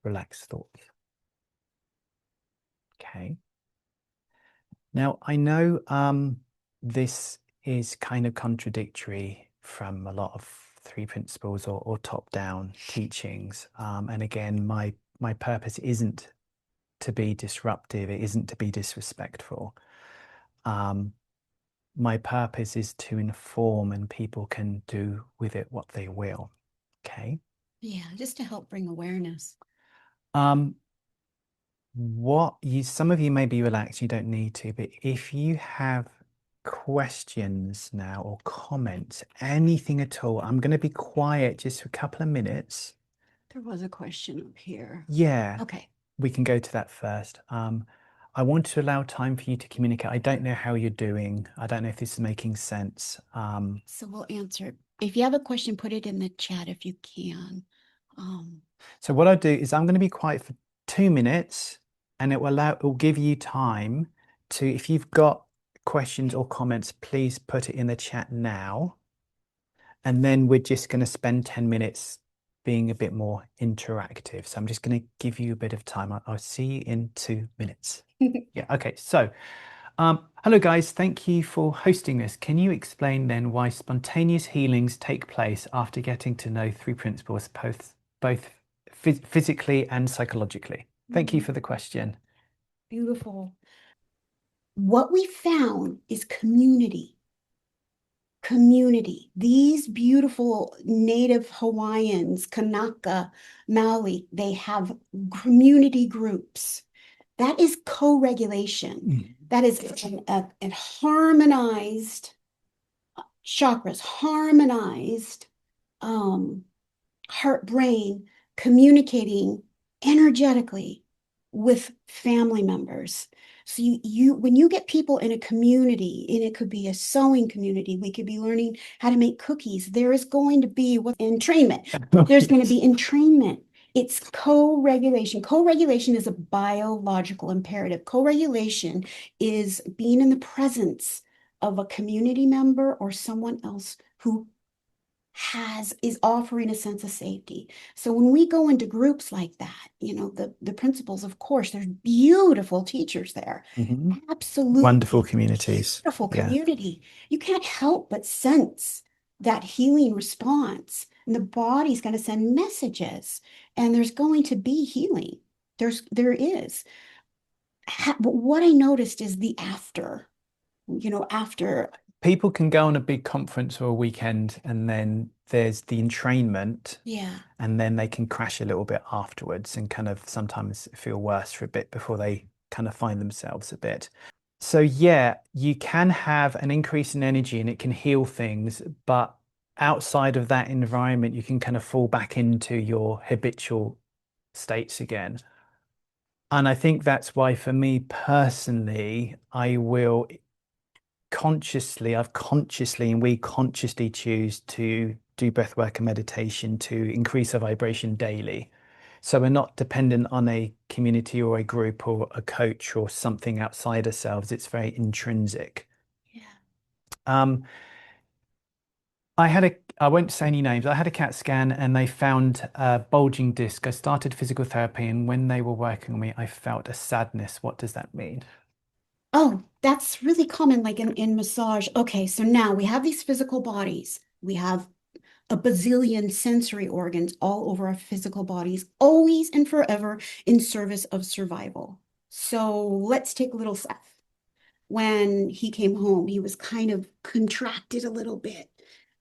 relaxed thoughts. Okay. Now, I know this is kind of contradictory from a lot of three principles or top-down teachings. And again, my purpose isn't to be disruptive. It isn't to be disrespectful. My purpose is to inform, and people can do with it what they will. Okay.
Yeah, just to help bring awareness.
Some of you may be relaxed, you don't need to, but if you have questions now or comments, anything at all, I'm going to be quiet just for a couple of minutes.
There was a question up here.
Yeah.
Okay.
We can go to that first. I want to allow time for you to communicate. I don't know how you're doing. I don't know if this is making sense.
So we'll answer. If you have a question, put it in the chat if you can.
So what I'll do is I'm going to be quiet for 2 minutes, and it will give you time to, if you've got questions or comments, please put it in the chat now. And then we're just going to spend 10 minutes being a bit more interactive. So I'm just going to give you a bit of time. I'll see you in 2 minutes. Yeah, okay. So, hello guys, thank you for hosting this. Can you explain then why spontaneous healings take place after getting to know three principles, both physically and psychologically? Thank you for the question.
Beautiful. What we found is community. Community. These beautiful native Hawaiians, Kanaka, Maui, they have community groups. That is co-regulation. That is a harmonized chakras, harmonized heart, brain, communicating energetically with family members. So you when you get people in a community, and it could be a sewing community, we could be learning how to make cookies. There is going to be entrainment. There's going to be entrainment. It's co-regulation. Co-regulation is a biological imperative. Co-regulation is being in the presence of a community member or someone else who is offering a sense of safety. So when we go into groups like that, the principals, of course, there's beautiful teachers there. Absolutely
Wonderful communities.
Beautiful community. You can't help but sense that healing response. And the body's going to send messages, and there's going to be healing. There is. But what I noticed is the after. After
people can go on a big conference or a weekend, and then there's the entrainment.
Yeah.
And then they can crash a little bit afterwards and kind of sometimes feel worse for a bit before they kind of find themselves a bit. So yeah, you can have an increase in energy and it can heal things, but outside of that environment, you can kind of fall back into your habitual states again. And I think that's why for me personally, I've consciously and we consciously choose to do breath work and meditation to increase our vibration daily. So we're not dependent on a community or a group or a coach or something outside ourselves. It's very intrinsic.
Yeah.
I won't say any names. I had a CAT scan and they found a bulging disc. I started physical therapy, and when they were working on me, I felt a sadness. What does that mean?
Oh, that's really common, like in massage. Okay, so now we have these physical bodies. We have a bazillion sensory organs all over our physical bodies, always and forever in service of survival. So let's take little Seth. When he came home, he was kind of contracted a little bit.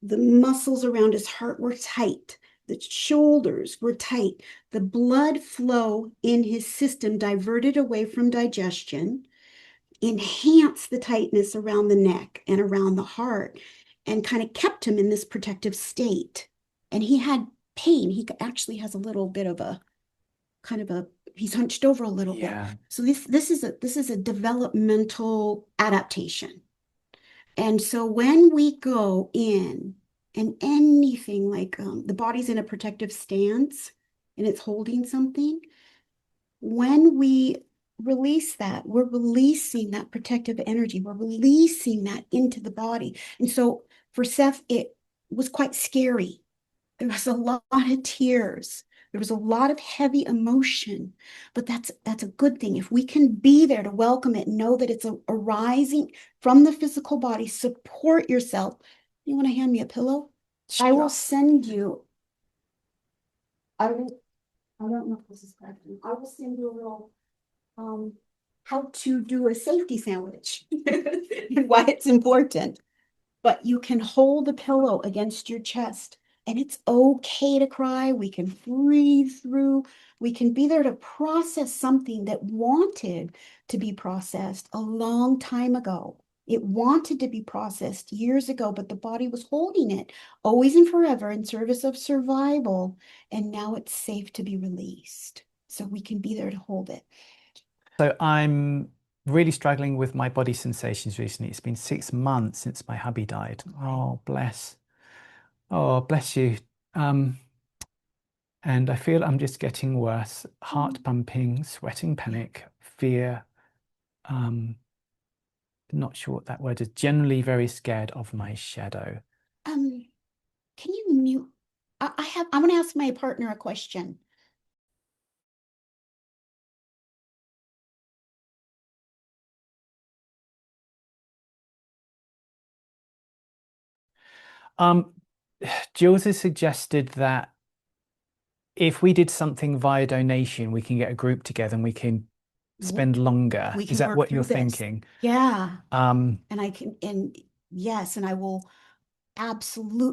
The muscles around his heart were tight. The shoulders were tight. The blood flow in his system diverted away from digestion, enhanced the tightness around the neck and around the heart, and kind of kept him in this protective state. And he had pain. He actually has a little bit of a kind of a he's hunched over a little bit.
Yeah.
So this is a developmental adaptation. And so when we go in and anything like the body's in a protective stance and it's holding something, when we release that, we're releasing that protective energy, we're releasing that into the body. And so for Seth, it was quite scary. There was a lot of tears. There was a lot of heavy emotion, but that's a good thing. If we can be there to welcome it, know that it's arising from the physical body, support yourself. You want to hand me a pillow? I will send you. I don't, I don't know if this is correct. I will send you a little how to do a safety sandwich and why it's important. But you can hold the pillow against your chest, and it's okay to cry. We can breathe through. We can be there to process something that wanted to be processed a long time ago. It wanted to be processed years ago, but the body was holding it always and forever in service of survival. And now it's safe to be released. So we can be there to hold it.
So I'm really struggling with my body sensations recently. It's been 6 months since my hubby died. Oh, bless. Oh, bless you. And I feel I'm just getting worse. Heart pumping, sweating panic, fear. Not sure what that word is. Generally very scared of my shadow.
Can you mute? I'm gonna ask my partner a question.
Jules has suggested that if we did something via donation, we can get a group together and we can spend longer.
We can
Is that
work
what
through
you're
this.
thinking?
Yeah.
Um,
And I can, and yes, and I will I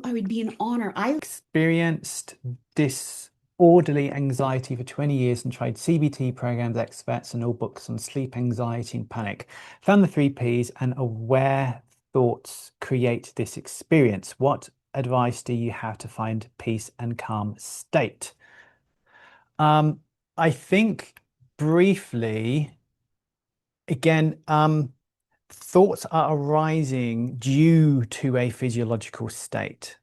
would be an honor. I
experienced disorderly anxiety for 20 years and tried CBT programs, experts, and all books on sleep, anxiety, and panic. Found the 3 Ps, and aware thoughts create this experience. What advice do you have to find peace and calm state? I think briefly, again, thoughts are arising due to a physiological state.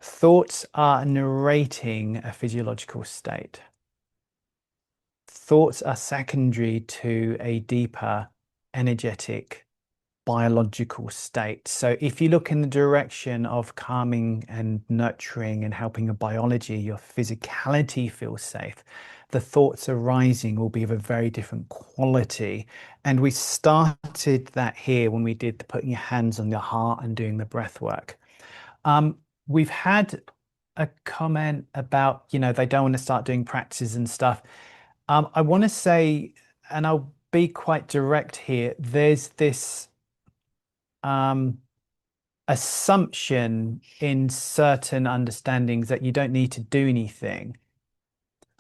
Thoughts are narrating a physiological state. Thoughts are secondary to a deeper energetic biological state. So if you look in the direction of calming and nurturing and helping your biology, your physicality feels safe, the thoughts arising will be of a very different quality. And we started that here when we did the putting your hands on your heart and doing the breath work. We've had a comment about, they don't want to start doing practices and stuff. I want to say, and I'll be quite direct here, there's this assumption in certain understandings that you don't need to do anything.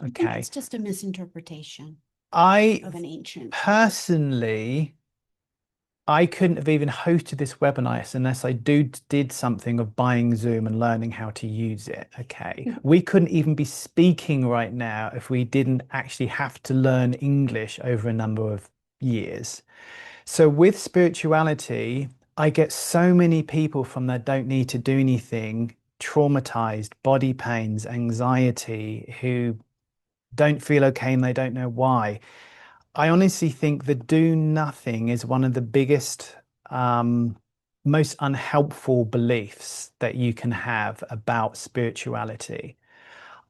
I think
Okay.
it's just a misinterpretation
I
of an ancient.
personally, I couldn't have even hosted this webinar unless I did something of buying Zoom and learning how to use it. Okay. We couldn't even be speaking right now if we didn't actually have to learn English over a number of years. So with spirituality, I get so many people from that don't need to do anything, traumatized, body pains, anxiety, who don't feel okay and they don't know why. I honestly think the do nothing is one of the biggest, most unhelpful beliefs that you can have about spirituality.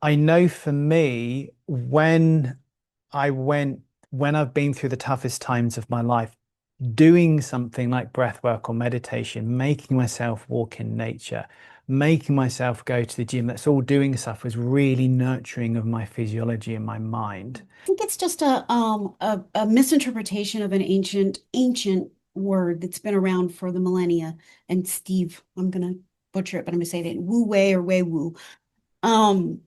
I know for me, when I've been through the toughest times of my life, doing something like breath work or meditation, making myself walk in nature, making myself go to the gym, that's all doing stuff was really nurturing of my physiology and my mind.
I think it's just a misinterpretation of an ancient word that's been around for the millennia. And Steve, I'm gonna butcher it, but I'm gonna say it Wu Wei or Wei Wu. And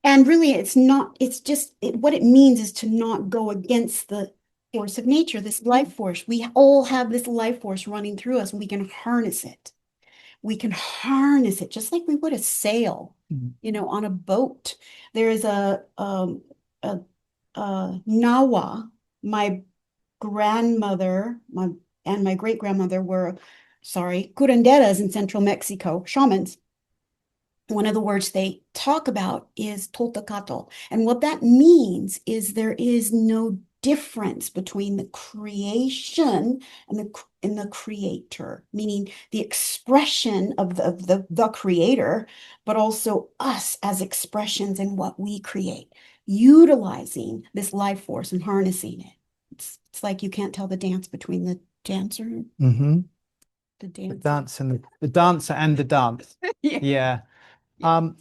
really, it's not. It's just what it means is to not go against the force of nature, this life force. We all have this life force running through us, and we can harness it. We can harness it just like we would a sail, on a boat. There is a Nawa. My grandmother, and my great grandmother were, curanderas in central Mexico, shamans. One of the words they talk about is toltecato. And what that means is there is no difference between the creation and the creator, meaning the expression of the creator, but also us as expressions in what we create, utilizing this life force and harnessing it. It's like you can't tell the dance between the dancer and
Mm-hmm.
the
The
dancer.
dance and the dancer and the dance.
Yeah.
Yeah.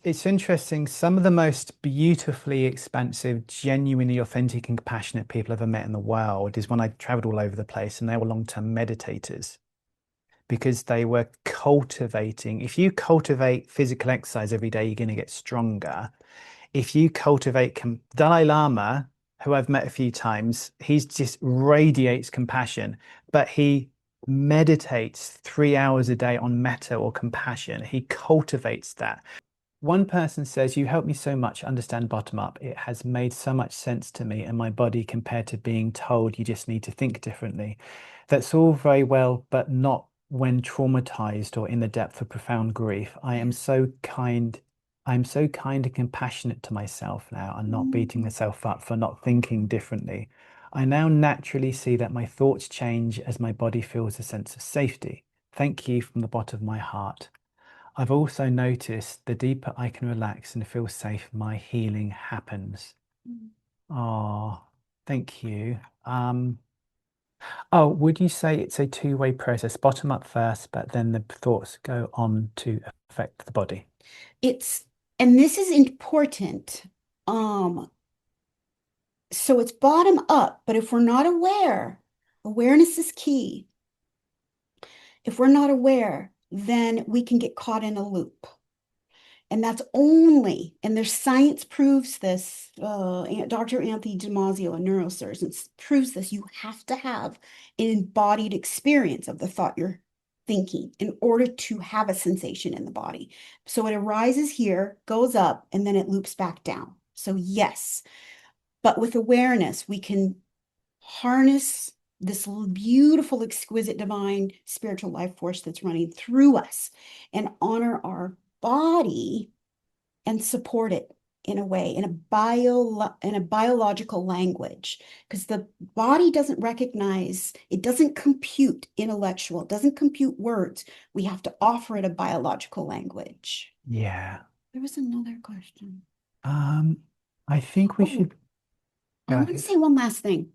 It's interesting. Some of the most beautifully expansive, genuinely authentic and compassionate people I've ever met in the world is when I traveled all over the place and they were long-term meditators because they were cultivating. If you cultivate physical exercise every day, you're going to get stronger. If you cultivate Dalai Lama, who I've met a few times, he's just radiates compassion, but he meditates 3 hours a day on metta or compassion. He cultivates that. One person says, "You helped me so much understand bottom up. It has made so much sense to me and my body compared to being told you just need to think differently." That's all very well, but not when traumatized or in the depth of profound grief. I'm so kind and compassionate to myself now and not beating myself up for not thinking differently. I now naturally see that my thoughts change as my body feels a sense of safety. Thank you from the bottom of my heart. I've also noticed the deeper I can relax and feel safe, my healing happens. Oh, thank you. Oh, would you say it's a two-way process, bottom up first, but then the thoughts go on to affect the body?
And this is important. So it's bottom up, but if we're not aware, awareness is key. If we're not aware, then we can get caught in a loop. And that's only, and there's science proves this, Dr. Anthony Damasio, a neurosurgeon, proves this. You have to have an embodied experience of the thought you're thinking in order to have a sensation in the body. So it arises here, goes up, and then it loops back down. So yes, but with awareness, we can harness this beautiful, exquisite, divine spiritual life force that's running through us and honor our body and support it in a way, in a biological language, because the body doesn't recognize, it doesn't compute intellectual, it doesn't compute words. We have to offer it a biological language.
Yeah.
There was another question.
I think we should.
I want to say one last thing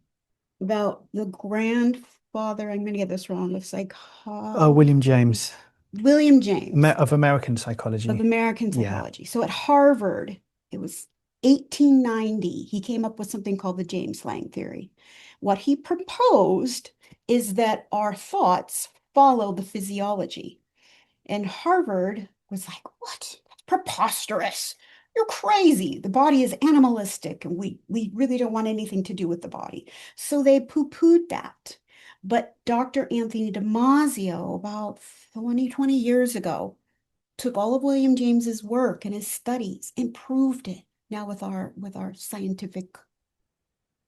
about the grandfather. I'm going to get this wrong. Looks like
William James.
William James
Of American psychology.
of American
Yeah.
psychology. So at Harvard, it was 1890, he came up with something called the James Lang theory. What he proposed is that our thoughts follow the physiology. And Harvard was like, what? That's preposterous. You're crazy. The body is animalistic, and we really don't want anything to do with the body. So they poo-pooed that. But Dr. Anthony Damasio, about 20 years ago, took all of William James's work and his studies and proved it now with our scientific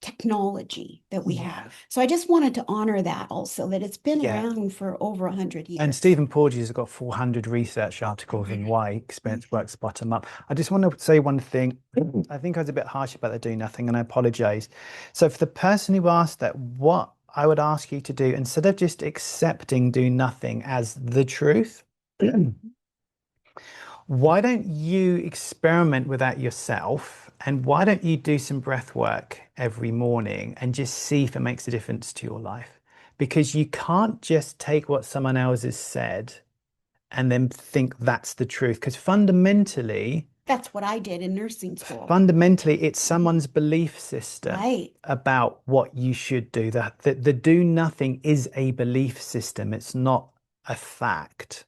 technology that we have. So I just wanted to honor that also, that it's been around for over 100 years.
And Stephen Porges has got 400 research articles on why experience works bottom up. I just want to say one thing. I think I was a bit harsh about the do nothing, and I apologize. So for the person who asked that, what I would ask you to do, instead of just accepting do nothing as the truth, why don't you experiment with that yourself? And why don't you do some breath work every morning and just see if it makes a difference to your life? Because you can't just take what someone else has said and then think that's the truth. Because fundamentally,
that's what I did in nursing school.
Fundamentally, it's someone's belief system about what you should do. The do nothing is a belief system. It's not a fact.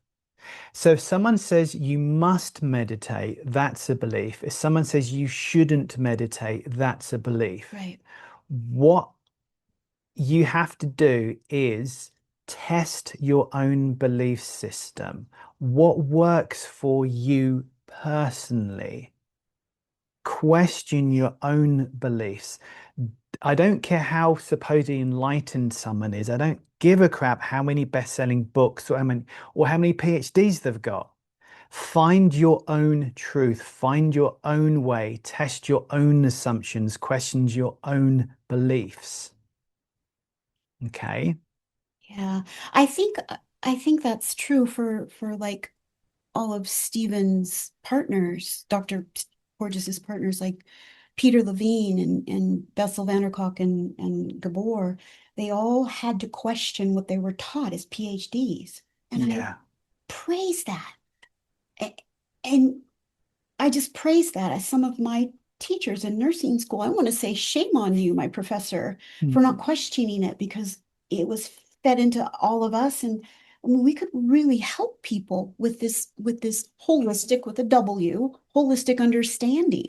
So if someone says you must meditate, that's a belief. If someone says you shouldn't meditate, that's a belief.
Right.
What you have to do is test your own belief system. What works for you personally? Question your own beliefs. I don't care how supposedly enlightened someone is. I don't give a crap how many best-selling books or how many PhDs they've got. Find your own truth. Find your own way. Test your own assumptions. Question your own beliefs. Okay.
Yeah, I think that's true for like all of Stephen's partners, Dr. Porges's partners, like Peter Levine and Bessel van der Kolk and Gabor. They all had to question what they were taught as PhDs. And I praise that. And I just praise that as some of my teachers in nursing school. I want to say shame on you, my professor, for not questioning it, because it was fed into all of us. And I mean, we could really help people with this holistic, with a W, holistic understanding.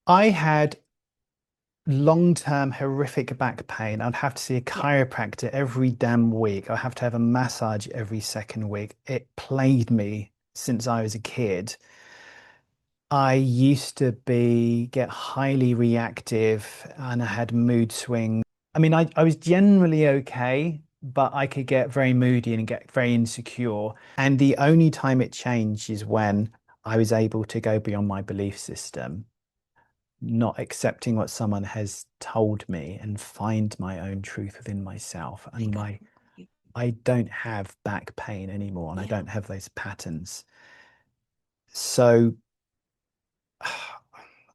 I had long-term horrific back pain. I'd have to see a chiropractor every damn week. I have to have a massage every second week. It plagued me since I was a kid. I used to get highly reactive, and I had mood swings. I mean, I was generally okay, but I could get very moody and get very insecure. And the only time it changed is when I was able to go beyond my belief system, not accepting what someone has told me, and find my own truth within myself. And I don't have back pain anymore, and I don't have those patterns. So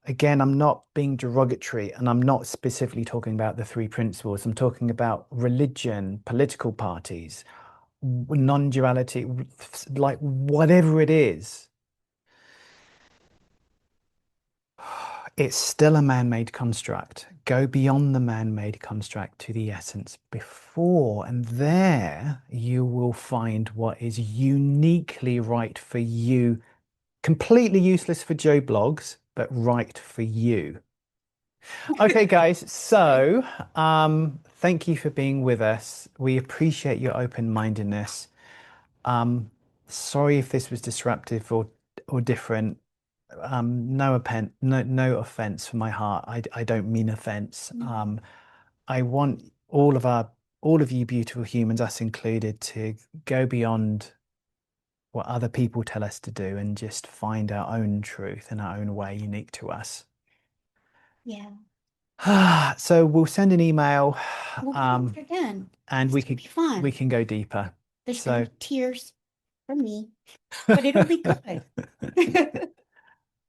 again, I'm not being derogatory, and I'm not specifically talking about the three principles. I'm talking about religion, political parties, non-duality, like whatever it is. It's still a man-made construct. Go beyond the man-made construct to the essence before, and there you will find what is uniquely right for you. Completely useless for Joe Blogs, but right for you. Okay, guys. So, thank you for being with us. We appreciate your open-mindedness. Sorry if this was disruptive or different. No offense from my heart. I don't mean offense. I want all of you beautiful humans, us included, to go beyond what other people tell us to do and just find our own truth in our own way, unique to us.
Yeah.
So we'll send an email.
We'll again.
And we can go deeper.
There's gonna be tears from me, but it'll be good.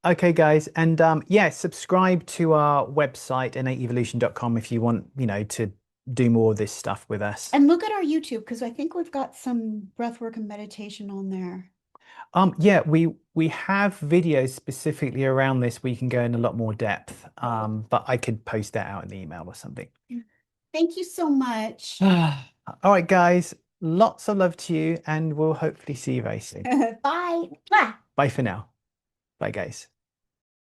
Okay, guys. And subscribe to our website, innateevolution.com, if you want, to do more of this stuff with us.
And look at our YouTube, because I think we've got some breathwork and meditation on there.
Yeah, we have videos specifically around this. We can go in a lot more depth. But I could post that out in the email or something.
Thank you so much.
All right, guys. Lots of love to you, and we'll hopefully see you very soon.
Bye.
Bye for now. Bye, guys.